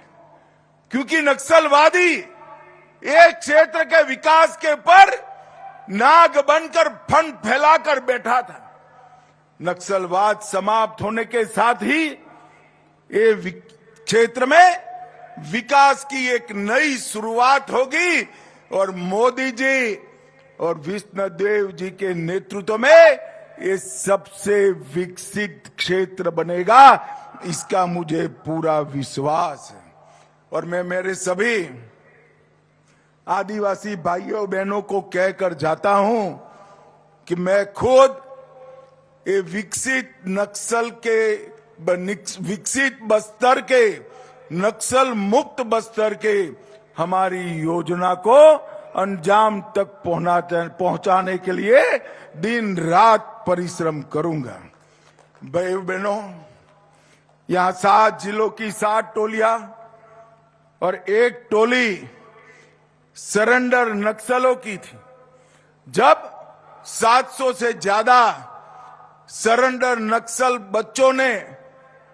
क्योंकि नक्सलवादी एक क्षेत्र के विकास के पर नाग बनकर फंड फैलाकर बैठा था। नक्सलवाद समाप्त होने के साथ ही ये क्षेत्र में विकास की एक नई शुरुआत होगी और मोदी जी और विष्णुदेव जी के नेतृत्व में ये सबसे विकसित क्षेत्र बनेगा, इसका मुझे पूरा विश्वास है। और मैं मेरे सभी आदिवासी भाइयों बहनों को कहकर जाता हूं कि मैं खुद ये विकसित बस्तर के, नक्सल मुक्त बस्तर के हमारी योजना को अंजाम तक पहुंचाने के लिए दिन रात परिश्रम करूंगा। भाई बहनों, यहां 7 जिलों की 7 टोलियां और 1 टोली सरेंडर नक्सलों की थी। जब 700 से ज्यादा सरेंडर नक्सल बच्चों ने,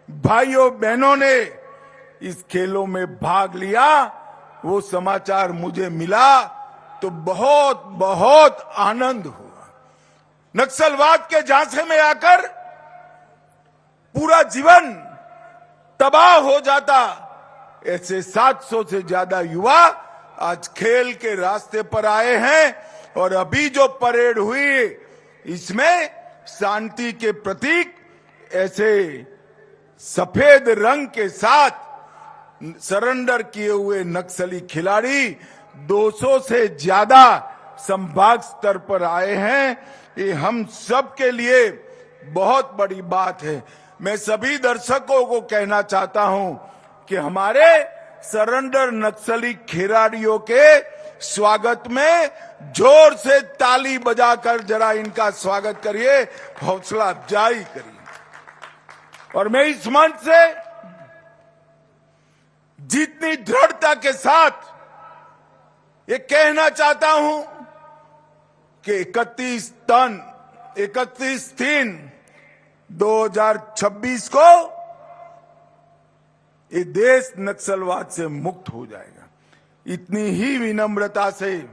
भाइयों बहनों ने इस खेलों में भाग लिया, वो समाचार मुझे मिला तो बहुत बहुत आनंद हुआ। नक्सलवाद के झांसे में आकर पूरा जीवन तबाह हो जाता, ऐसे 700 से ज्यादा युवा आज खेल के रास्ते पर आए हैं। और अभी जो परेड हुई इसमें शांति के प्रतीक ऐसे सफेद रंग के साथ सरेंडर किए हुए नक्सली खिलाड़ी 200 से ज्यादा संभाग स्तर पर आए हैं। ये हम सब के लिए बहुत बड़ी बात है। मैं सभी दर्शकों को कहना चाहता हूं कि हमारे सरेंडर नक्सली खिलाड़ियों के स्वागत में जोर से ताली बजाकर जरा इनका स्वागत करिए, हौसला अफजाई करिए। और मैं इस मंच से जितनी दृढ़ता के साथ ये कहना चाहता हूं कि 31/3/2026 को ये देश नक्सलवाद से मुक्त हो जाएगा। इतनी ही विनम्रता से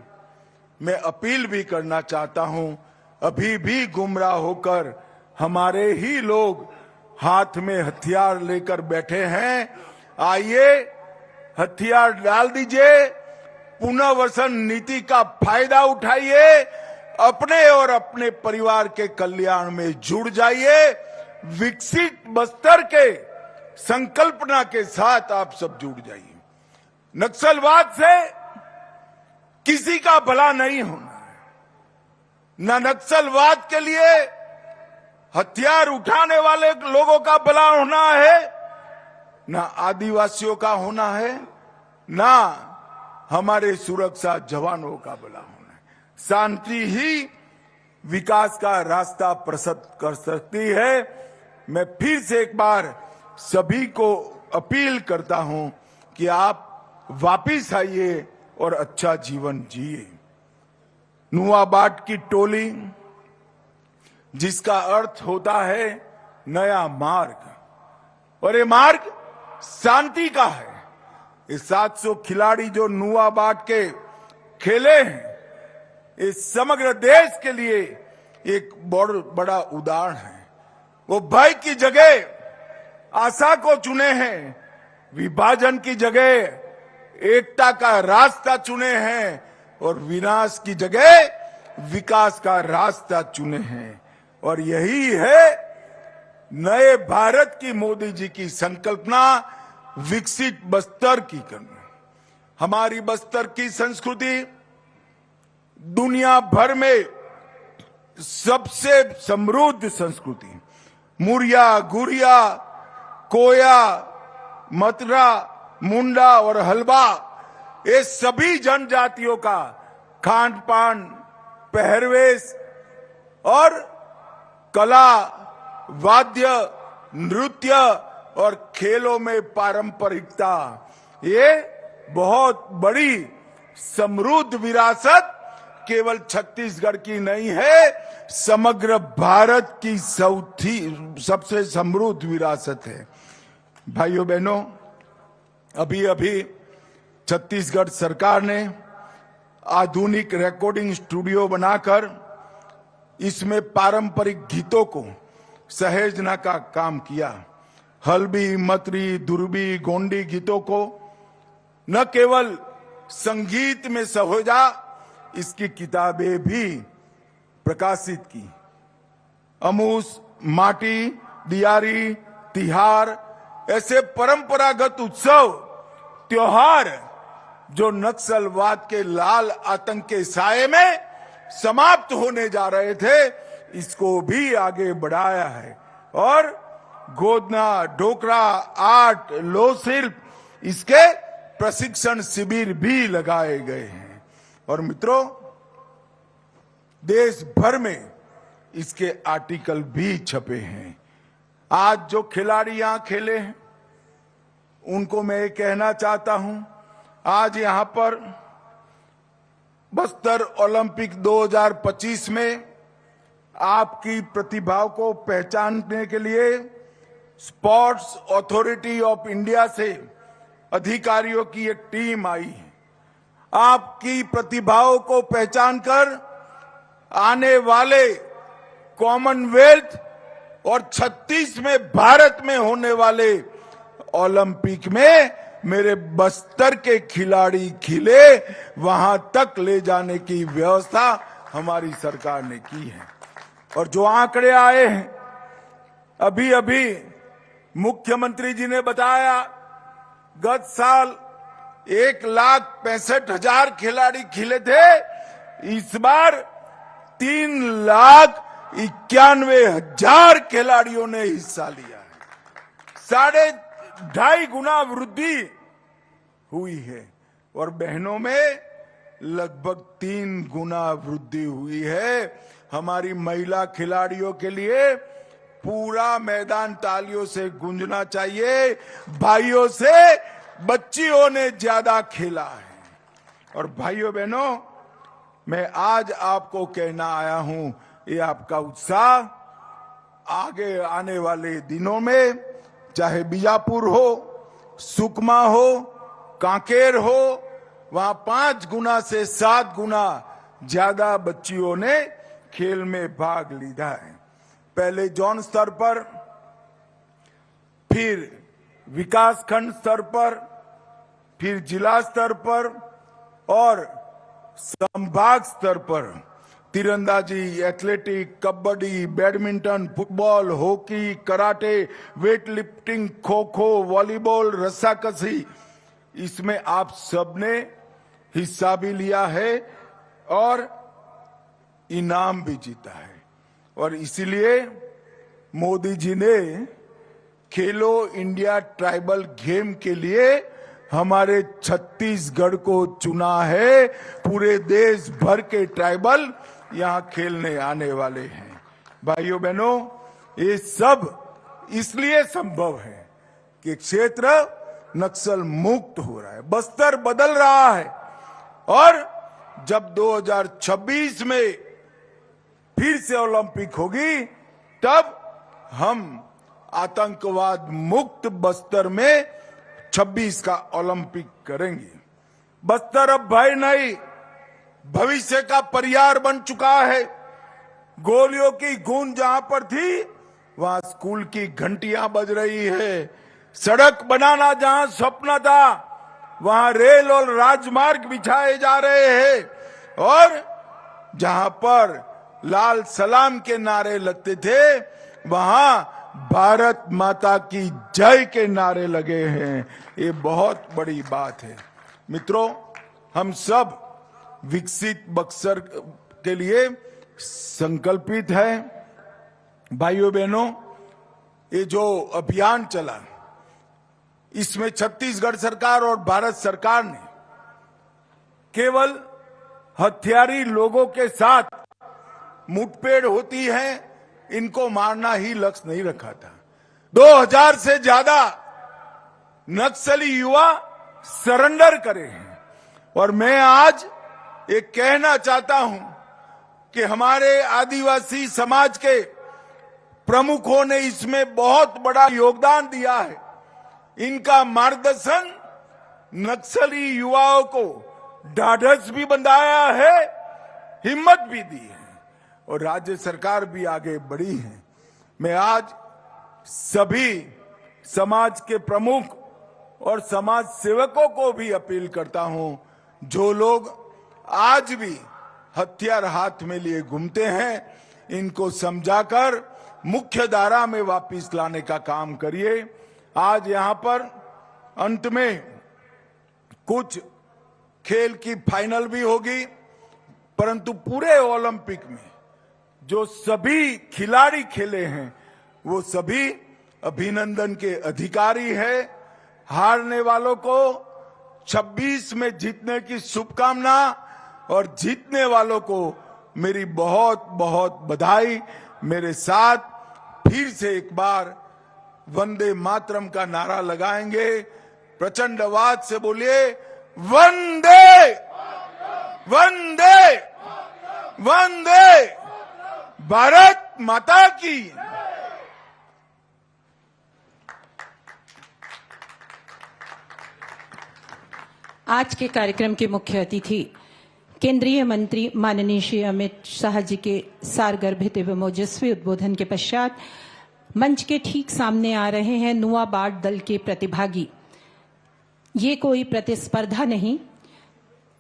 मैं अपील भी करना चाहता हूं, अभी भी गुमराह होकर हमारे ही लोग हाथ में हथियार लेकर बैठे हैं, आइए हथियार डाल दीजिए, पुनर्वसन नीति का फायदा उठाइए, अपने और अपने परिवार के कल्याण में जुड़ जाइए। विकसित बस्तर के संकल्पना के साथ आप सब जुड़ जाइए। नक्सलवाद से किसी का भला नहीं होना है। न नक्सलवाद के लिए हथियार उठाने वाले लोगों का भला होना है, न आदिवासियों का होना है, न हमारे सुरक्षा जवानों का भला होना है। शांति ही विकास का रास्ता प्रशस्त कर सकती है। मैं फिर से एक बार सभी को अपील करता हूं कि आप वापिस आइए और अच्छा जीवन जिए। नुआबाट की टोली, जिसका अर्थ होता है नया मार्ग, और ये मार्ग शांति का है। ये 700 खिलाड़ी जो नुआबाट के खेले हैं, इस समग्र देश के लिए एक बड़ा उदाहरण है। वो भय की जगह आशा को चुने हैं, विभाजन की जगह एकता का रास्ता चुने हैं, और विनाश की जगह विकास का रास्ता चुने हैं। और यही है नए भारत की मोदी जी की संकल्पना, विकसित बस्तर की करना। हमारी बस्तर की संस्कृति दुनिया भर में सबसे समृद्ध संस्कृति, मुरिया, गुरिया, कोया, मतरा, मुंडा और हलवा, ये सभी जनजातियों का खान पान, पहरवेश और कला, वाद्य, नृत्य और खेलों में पारंपरिकता, ये बहुत बड़ी समृद्ध विरासत केवल छत्तीसगढ़ की नहीं है, समग्र भारत की सबसे समृद्ध विरासत है। भाइयों बहनों, अभी अभी छत्तीसगढ़ सरकार ने आधुनिक रिकॉर्डिंग स्टूडियो बनाकर इसमें पारंपरिक गीतों को सहेजना का काम किया। हल्बी, मतरी, दुर्बी, गोंडी गीतों को न केवल संगीत में सहेजा, इसकी किताबें भी प्रकाशित की। अमूस, माटी, दियारी, तिहार, ऐसे परंपरागत उत्सव, त्योहार जो नक्सलवाद के लाल आतंक के साये में समाप्त होने जा रहे थे, इसको भी आगे बढ़ाया है। और गोदना, ढोकरा, आर्ट, लोह शिल्प, इसके प्रशिक्षण शिविर भी लगाए गए हैं। और मित्रों, देश भर में इसके आर्टिकल भी छपे हैं। आज जो खिलाड़ी यहां खेले हैं, उनको मैं ये कहना चाहता हूं, आज यहां पर बस्तर ओलंपिक 2025 में आपकी प्रतिभाओं को पहचानने के लिए स्पोर्ट्स अथॉरिटी ऑफ इंडिया से अधिकारियों की एक टीम आई है। आपकी प्रतिभाओं को पहचानकर आने वाले कॉमनवेल्थ और 36 में भारत में होने वाले ओलंपिक में मेरे बस्तर के खिलाड़ी खिले, वहां तक ले जाने की व्यवस्था हमारी सरकार ने की है। और जो आंकड़े आए हैं, अभी अभी मुख्यमंत्री जी ने बताया, गत साल 1,65,000 खिलाड़ी खिले थे, इस बार 3,91,000 खिलाड़ियों ने हिस्सा लिया है। 2.5 गुना वृद्धि हुई है। और बहनों में लगभग 3 गुना वृद्धि हुई है। हमारी महिला खिलाड़ियों के लिए पूरा मैदान तालियों से गूंजना चाहिए। भाइयों से बच्चियों ने ज्यादा खेला है। और भाइयों बहनों, मैं आज आपको कहना आया हूं, ये आपका उत्साह आगे आने वाले दिनों में, चाहे बीजापुर हो, सुकमा हो, कांकेर हो, वहां 5 गुना से 7 गुना ज्यादा बच्चियों ने खेल में भाग लिया है। पहले जोन स्तर पर, फिर विकास खंड स्तर पर, फिर जिला स्तर पर और संभाग स्तर पर तीरंदाजी, athletic, kabaddi, badminton, football, hockey, karate, weight lifting, kho kho, volleyball, रस्साकशी, इसमें आप सबने हिस्सा भी लिया है और इनाम भी जीता है। और इसीलिए मोदी जी ने खेलो इंडिया ट्राइबल गेम के लिए हमारे छत्तीसगढ़ को चुना है। पूरे देश भर के ट्राइबल यहां खेलने आने वाले हैं। भाइयों बहनों, ये सब इसलिए संभव है कि क्षेत्र नक्सल मुक्त हो रहा है, बस्तर बदल रहा है। और जब 2026 में फिर से ओलंपिक होगी, तब हम आतंकवाद मुक्त बस्तर में 26 का ओलंपिक करेंगे। बस्तर अब भय नहीं, भविष्य का परियार बन चुका है। गोलियों की गूंज जहां पर थी, वहां स्कूल की घंटियां बज रही है। सड़क बनाना जहां सपना था, वहां रेल और राजमार्ग बिछाए जा रहे हैं। और जहां पर लाल सलाम के नारे लगते थे, वहां भारत माता की जय के नारे लगे हैं। ये बहुत बड़ी बात है। मित्रों, हम सब विकसित बक्सर के लिए संकल्पित हैं। भाइयों बहनों, ये जो अभियान चला, इसमें छत्तीसगढ़ सरकार और भारत सरकार ने केवल हथियारी लोगों के साथ मुठभेड़ होती है, इनको मारना ही लक्ष्य नहीं रखा था। 2000 से ज्यादा नक्सली युवा सरेंडर करे हैं। और मैं आज ये कहना चाहता हूं कि हमारे आदिवासी समाज के प्रमुखों ने इसमें बहुत बड़ा योगदान दिया है। इनका मार्गदर्शन नक्सली युवाओं को ढाढ़स भी बंधाया है, हिम्मत भी दी है, और राज्य सरकार भी आगे बढ़ी है। मैं आज सभी समाज के प्रमुख और समाज सेवकों को भी अपील करता हूं, जो लोग आज भी हथियार हाथ में लिए घूमते हैं, इनको समझाकर मुख्य धारा में वापस लाने का काम करिए। आज यहां पर अंत में कुछ खेल की फाइनल भी होगी, परंतु पूरे ओलंपिक में जो सभी खिलाड़ी खेले हैं, वो सभी अभिनंदन के अधिकारी हैं। हारने वालों को 26 में जीतने की शुभकामना, और जीतने वालों को मेरी बहुत बहुत बधाई। मेरे साथ फिर से एक बार वंदे मातरम का नारा लगाएंगे। प्रचंड आवाज से बोलिए, वंदे वंदे वंदे भारत माता की। आज के कार्यक्रम के मुख्य अतिथि केंद्रीय मंत्री माननीय श्री अमित शाह जी के सारगर्भित एवं ओजस्वी उद्बोधन के पश्चात मंच के ठीक सामने आ रहे हैं नुआ बाट दल के प्रतिभागी। ये कोई प्रतिस्पर्धा नहीं,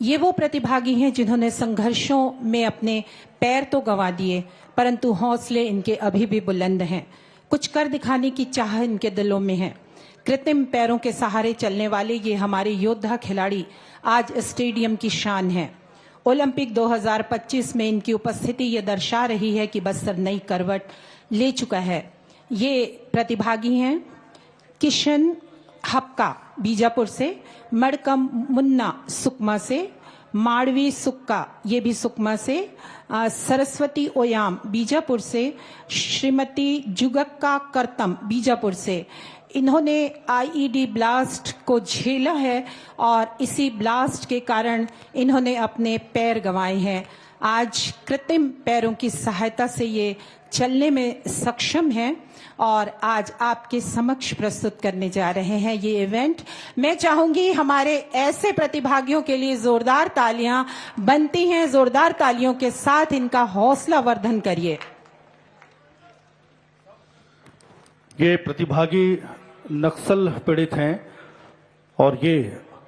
ये वो प्रतिभागी हैं जिन्होंने संघर्षों में अपने पैर तो गंवा दिए, परंतु हौसले इनके अभी भी बुलंद हैं। कुछ कर दिखाने की चाह इनके दिलों में है। कृत्रिम पैरों के सहारे चलने वाले ये हमारे योद्धा खिलाड़ी आज स्टेडियम की शान है। ओलंपिक 2025 में इनकी उपस्थिति ये दर्शा रही है कि बस्तर नई करवट ले चुका है। ये प्रतिभागी हैं किशन हपका बीजापुर से, मड़कम मुन्ना सुकमा से, माड़वी सुक्का ये भी सुकमा से, सरस्वती ओयाम बीजापुर से, श्रीमती जुगक्का करतम बीजापुर से। इन्होंने आईईडी ब्लास्ट को झेला है और इसी ब्लास्ट के कारण इन्होंने अपने पैर गंवाए हैं। आज कृत्रिम पैरों की सहायता से ये चलने में सक्षम हैं और आज आपके समक्ष प्रस्तुत करने जा रहे हैं ये इवेंट। मैं चाहूंगी हमारे ऐसे प्रतिभागियों के लिए जोरदार तालियां बनती हैं। जोरदार तालियों के साथ इनका हौसला वर्धन करिए। ये प्रतिभागी नक्सल पीड़ित हैं और ये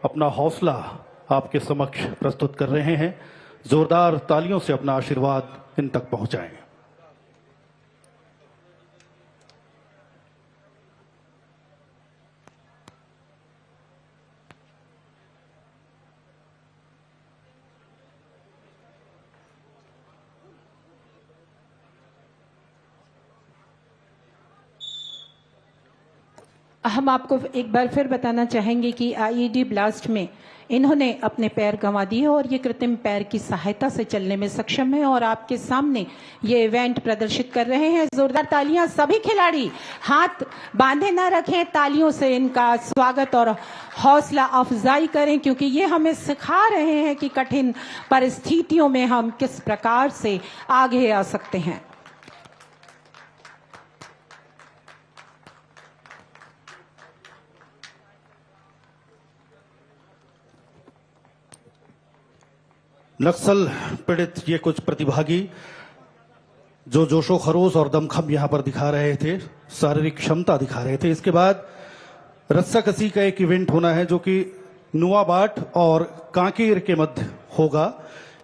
अपना हौसला आपके समक्ष प्रस्तुत कर रहे हैं। जोरदार तालियों से अपना आशीर्वाद इन तक पहुंचाएं। हम आपको एक बार फिर बताना चाहेंगे कि आईईडी ब्लास्ट में इन्होंने अपने पैर गंवा दिए और ये कृत्रिम पैर की सहायता से चलने में सक्षम है और आपके सामने ये इवेंट प्रदर्शित कर रहे हैं। जोरदार तालियां। सभी खिलाड़ी हाथ बांधे ना रखें, तालियों से इनका स्वागत और हौसला अफजाई करें, क्योंकि ये हमें सिखा रहे हैं कि कठिन परिस्थितियों में हम किस प्रकार से आगे आ सकते हैं। नक्सल पीड़ित ये कुछ प्रतिभागी जो जोशो खरोश और दमखम यहां पर दिखा रहे थे, शारीरिक क्षमता दिखा रहे थे। इसके बाद रस्साकसी का एक इवेंट होना है जो कि नुआबाट और कांकेर के मध्य होगा।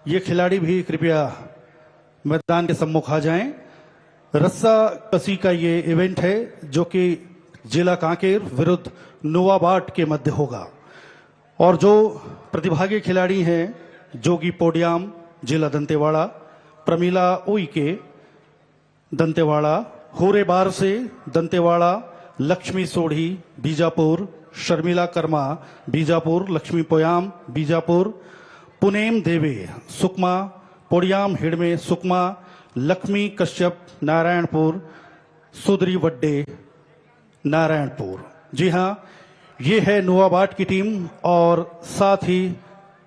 ये खिलाड़ी भी कृपया मैदान के सम्मुख आ जाएं। रस्साकसी का ये इवेंट है जो कि जिला कांकेर विरुद्ध नुआबाट के मध्य होगा और जो प्रतिभागी खिलाड़ी हैं जोगी पोडियाम जिला दंतेवाड़ा, प्रमीला उइके दंतेवाड़ा, होरेबार से दंतेवाड़ा, लक्ष्मी सोढ़ी बीजापुर, शर्मिला कर्मा बीजापुर, लक्ष्मी पोयाम बीजापुर, पुनेम देवे सुकमा, पोडियाम हिडमे सुकमा, लक्ष्मी कश्यप नारायणपुर, सुदरी वड्डे नारायणपुर। जी हाँ, ये है नुआबाट की टीम और साथ ही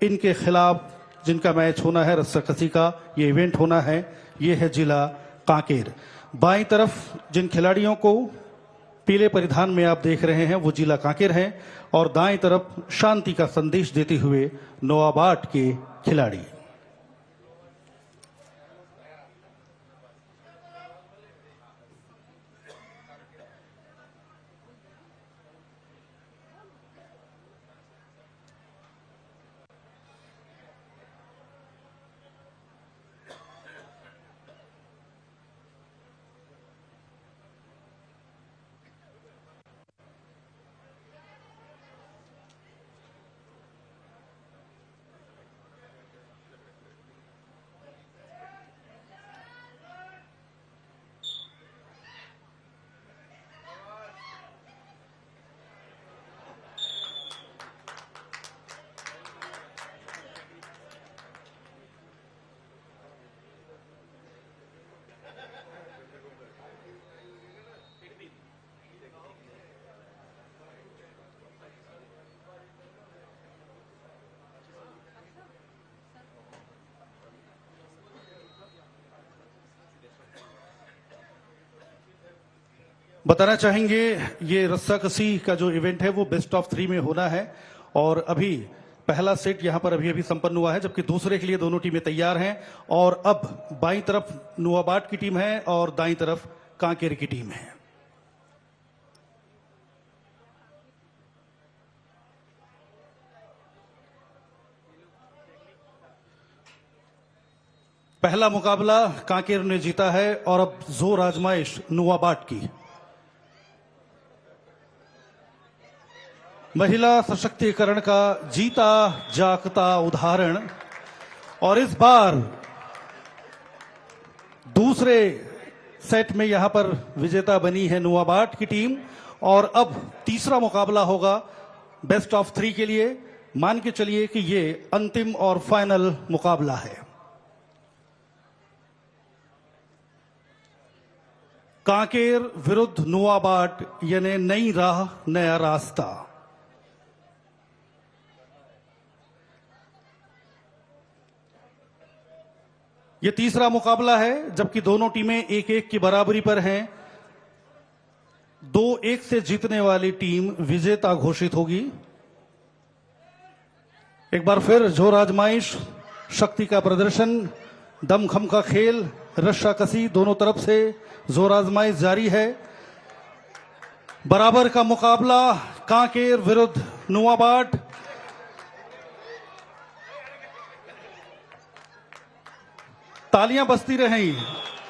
इनके खिलाफ जिनका मैच होना है रस्साकसी का, ये इवेंट होना है, ये है जिला कांकेर। बाईं तरफ जिन खिलाड़ियों को पीले परिधान में आप देख रहे हैं वो जिला कांकेर हैं और दाएं तरफ शांति का संदेश देते हुए नुआबाट के खिलाड़ी। बताना चाहेंगे ये रस्साकसी का जो इवेंट है वो बेस्ट ऑफ 3 में होना है और अभी पहला सेट यहां पर अभी संपन्न हुआ है, जबकि दूसरे के लिए दोनों टीमें तैयार हैं और अब बाईं तरफ नुआबाट की टीम है और दाईं तरफ कांकेर की टीम है। पहला मुकाबला कांकेर ने जीता है और अब जोर आजमाइश नुआबाट की। महिला सशक्तिकरण का जीता जागता उदाहरण और इस बार दूसरे सेट में यहां पर विजेता बनी है नुआबाट की टीम और अब तीसरा मुकाबला होगा बेस्ट ऑफ 3 के लिए। मान के चलिए कि ये अंतिम और फाइनल मुकाबला है। कांकेर विरुद्ध नुआबाट यानी नई राह नया रास्ता। ये तीसरा मुकाबला है जबकि दोनों टीमें 1-1 की बराबरी पर हैं। 2-1 से जीतने वाली टीम विजेता घोषित होगी। एक बार फिर जोर आजमाइश, शक्ति का प्रदर्शन, दमखम का खेल, रस्साकसी दोनों तरफ से जोर आजमाइश जारी है। बराबर का मुकाबला कांकेर विरुद्ध नुआबाट। तालियां बजती रहीं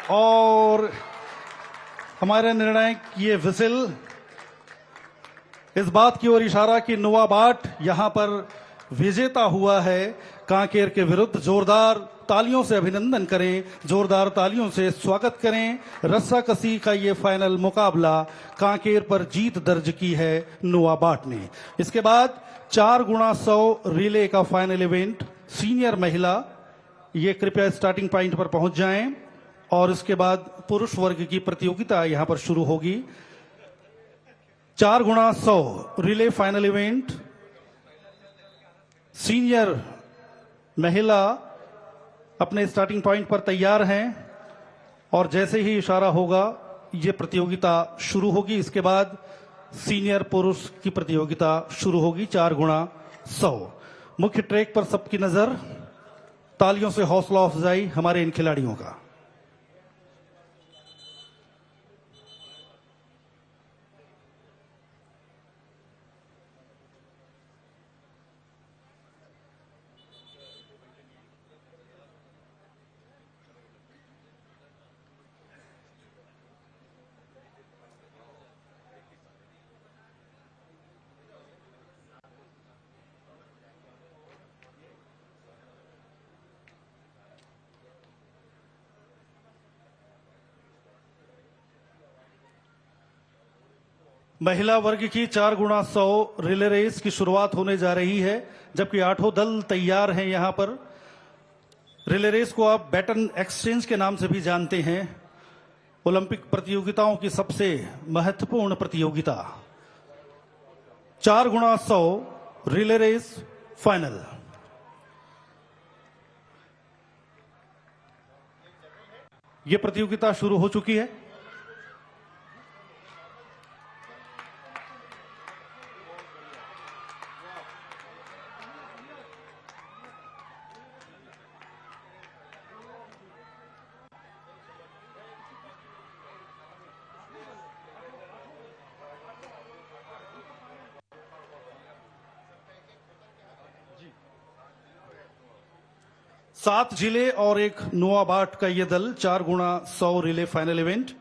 और हमारे निर्णायक ये विसिल इस बात की ओर इशारा कि नुआबाट यहां पर विजेता हुआ है कांकेर के विरुद्ध। जोरदार तालियों से अभिनंदन करें, जोरदार तालियों से स्वागत करें। रस्साकसी का ये फाइनल मुकाबला कांकेर पर जीत दर्ज की है नोवाबाट ने। इसके बाद 4x100 रिले का फाइनल इवेंट सीनियर महिला, ये कृपया स्टार्टिंग पॉइंट पर पहुंच जाएं। और इसके बाद पुरुष वर्ग की प्रतियोगिता यहां पर शुरू होगी। 4x100 relay final event senior महिला अपने स्टार्टिंग पॉइंट पर तैयार हैं और जैसे ही इशारा होगा ये प्रतियोगिता शुरू होगी। इसके बाद सीनियर पुरुष की प्रतियोगिता शुरू होगी 4x100। मुख्य ट्रैक पर सबकी नजर, तालियों से हौसला अफजाई हमारे इन खिलाड़ियों का। महिला वर्ग की 4x100 रिले रेस की शुरुआत होने जा रही है, जबकि 8 दल तैयार हैं यहां पर। रिले रेस को आप बैटन एक्सचेंज के नाम से भी जानते हैं। ओलंपिक प्रतियोगिताओं की सबसे महत्वपूर्ण प्रतियोगिता 4x100 रिले रेस फाइनल। यह प्रतियोगिता शुरू हो चुकी है। सात जिले और एक नोवाबाट का यह दल 4x100 रिले फाइनल इवेंट।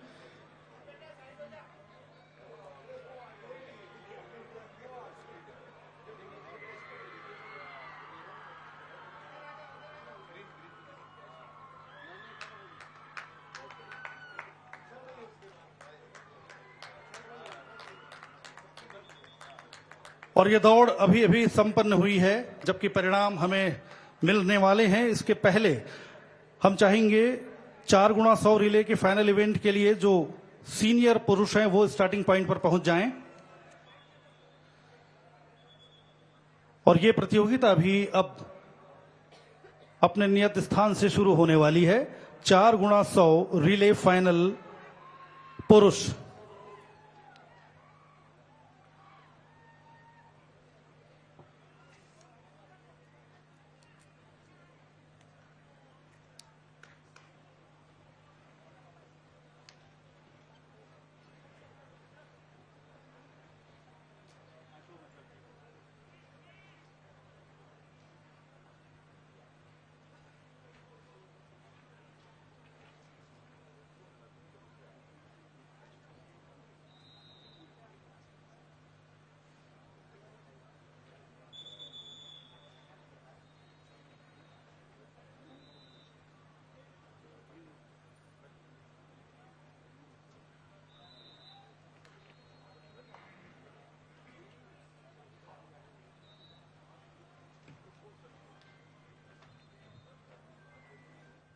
और यह दौड़ अभी अभी संपन्न हुई है, जबकि परिणाम हमें मिलने वाले हैं। इसके पहले हम चाहेंगे 4x100 रिले के फाइनल इवेंट के लिए जो सीनियर पुरुष हैं वो स्टार्टिंग पॉइंट पर पहुंच जाएं। और ये प्रतियोगिता भी अब अपने नियत स्थान से शुरू होने वाली है। 4x100 रिले फाइनल पुरुष।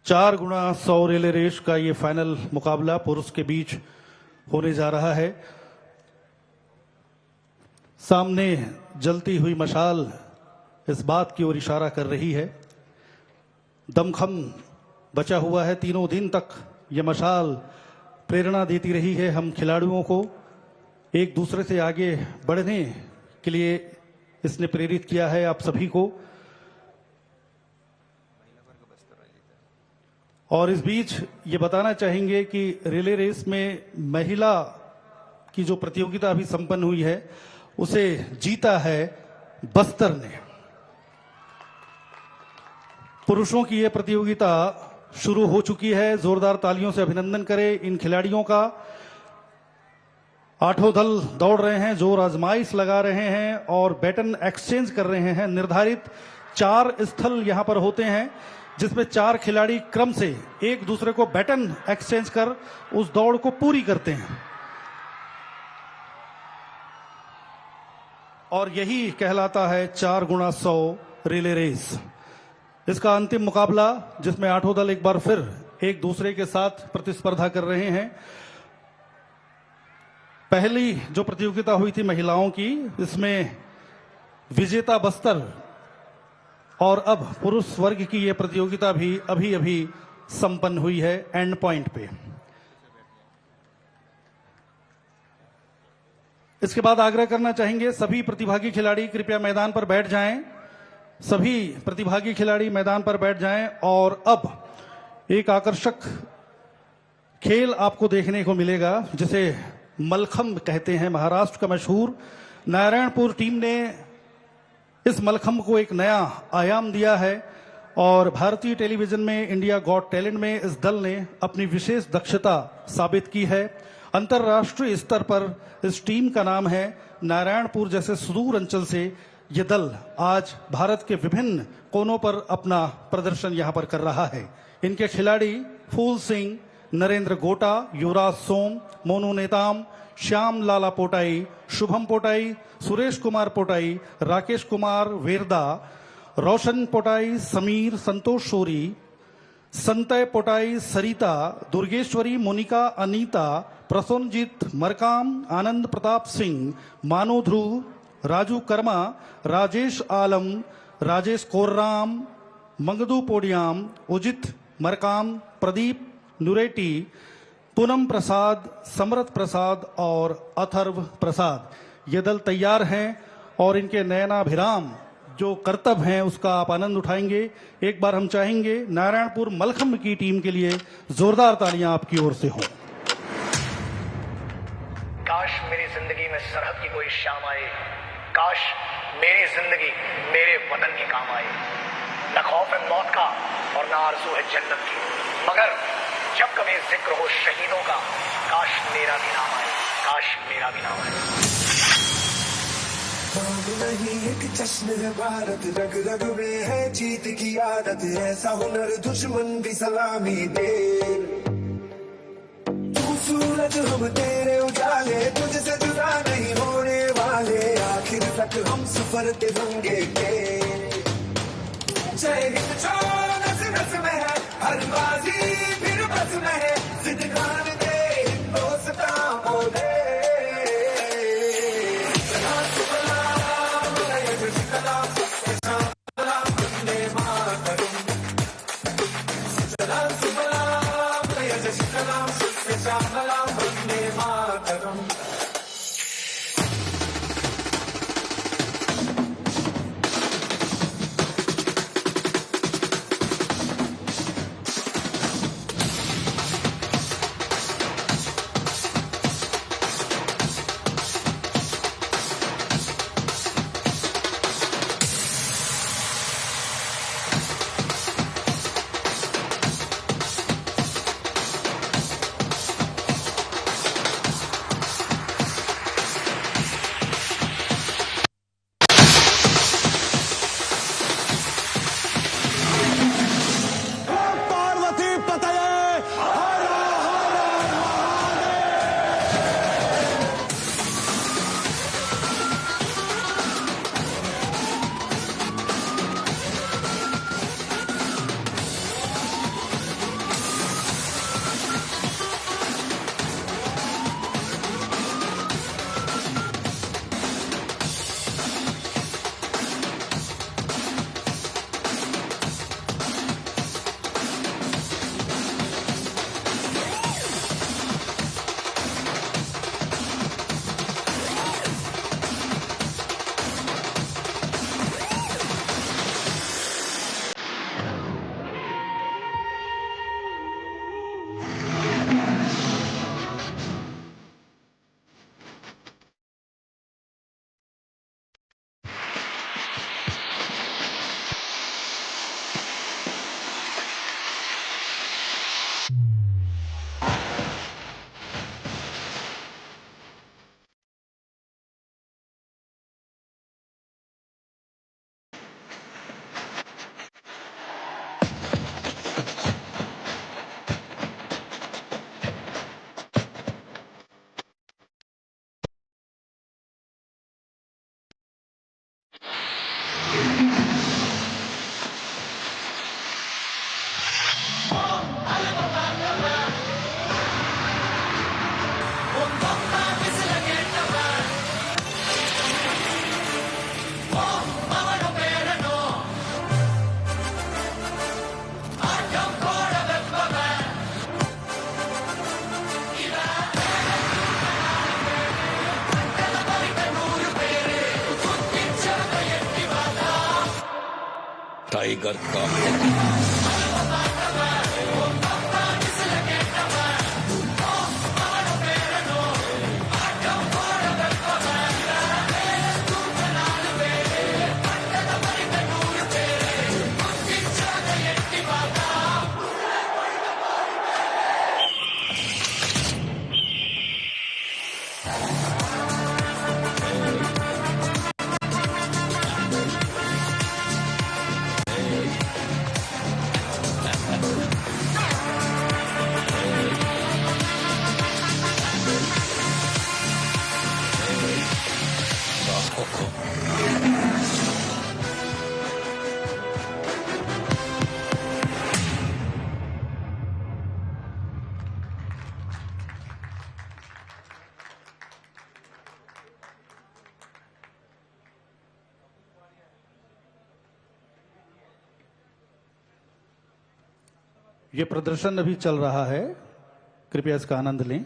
चार गुणा 100 रिले रेस का ये फाइनल मुकाबला पुरुष के बीच होने जा रहा है। सामने जलती हुई मशाल इस बात की ओर इशारा कर रही है। दमखम बचा हुआ है। तीनों दिन तक ये मशाल प्रेरणा देती रही है हम खिलाड़ियों को, एक दूसरे से आगे बढ़ने के लिए इसने प्रेरित किया है आप सभी को। और इस बीच ये बताना चाहेंगे कि रिले रेस में महिला की जो प्रतियोगिता अभी संपन्न हुई है उसे जीता है बस्तर ने। पुरुषों की यह प्रतियोगिता शुरू हो चुकी है। जोरदार तालियों से अभिनंदन करें इन खिलाड़ियों का। 8 दल दौड़ रहे हैं, जोर आजमाइश लगा रहे हैं और बैटन एक्सचेंज कर रहे हैं। निर्धारित 4 स्थल यहां पर होते हैं। जिसमें 4 खिलाड़ी क्रम से एक दूसरे को बैटन एक्सचेंज कर उस दौड़ को पूरी करते हैं और यही कहलाता है 4x100 रिले रेस। इसका अंतिम मुकाबला जिसमें 8 दल एक बार फिर एक दूसरे के साथ प्रतिस्पर्धा कर रहे हैं। पहली जो प्रतियोगिता हुई थी महिलाओं की, इसमें विजेता बस्तर और अब पुरुष वर्ग की यह प्रतियोगिता भी अभी अभी संपन्न हुई है एंड पॉइंट पे। इसके बाद आग्रह करना चाहेंगे सभी प्रतिभागी खिलाड़ी कृपया मैदान पर बैठ जाएं। सभी प्रतिभागी खिलाड़ी मैदान पर बैठ जाएं और अब एक आकर्षक खेल आपको देखने को मिलेगा जिसे मलखंब कहते हैं। महाराष्ट्र का मशहूर नारायणपुर टीम ने इस मलखंब को एक नया आयाम दिया है और भारतीय टेलीविजन में इंडिया गॉट टैलेंट में इस दल ने अपनी विशेष दक्षता साबित की है। अंतर्राष्ट्रीय स्तर पर इस टीम का नाम है। नारायणपुर जैसे सुदूर अंचल से ये दल आज भारत के विभिन्न कोनों पर अपना प्रदर्शन यहां पर कर रहा है। इनके खिलाड़ी फूल सिंह, नरेंद्र गोटा, युवराज सोम, मोनू नेताम, श्याम लाला पोटाई, शुभम पोटाई, सुरेश कुमार पोटाई, राकेश कुमार वेरदा, रोशन पोटाई, समीर, संतोष शोरी, संतय पोटाई, सरिता, दुर्गेश्वरी, मोनिका, अनीता, प्रसोनजीत मरकाम, आनंद प्रताप सिंह, मानो ध्रुव, राजू कर्मा, राजेश आलम, राजेश कोर्राम, मंगदू पोडियाम, उजित मरकाम, प्रदीप नुरेटी, पूनम प्रसाद, समरथ प्रसाद और अथर्व प्रसाद। ये दल तैयार हैं और इनके नयनाभिराम जो कर्तव्य हैं उसका आप आनंद उठाएंगे। एक बार हम चाहेंगे नारायणपुर मलखंब की टीम के लिए जोरदार तालियां आपकी ओर से हों। काश मेरी जिंदगी में सरहद की कोई शाम आए, काश मेरी जिंदगी मेरे वतन की काम आए। न खौफ है मौत का और न आरज़ू है जन्नत की, मगर जब कभी जिक्र हो शहीदों का, काश मेरा भी नाम आए, काश मेरा भी नाम आए। नहीं एक जश्न है भारत, रग रग में है जीत की आदत, ऐसा हुनर दुश्मन भी सलामी दे। तू सूरज हम तेरे उजाले, तुझसे जुदा नहीं होने वाले, आखिर तक हम सफर तिरंगे के। जय हिंद छोड़ नस नस में है, हर बाजी फिर बस में है, जिंदगान दे हिंदुस्तां बोले। टाइगर का ये प्रदर्शन अभी चल रहा है, कृपया इसका आनंद लें।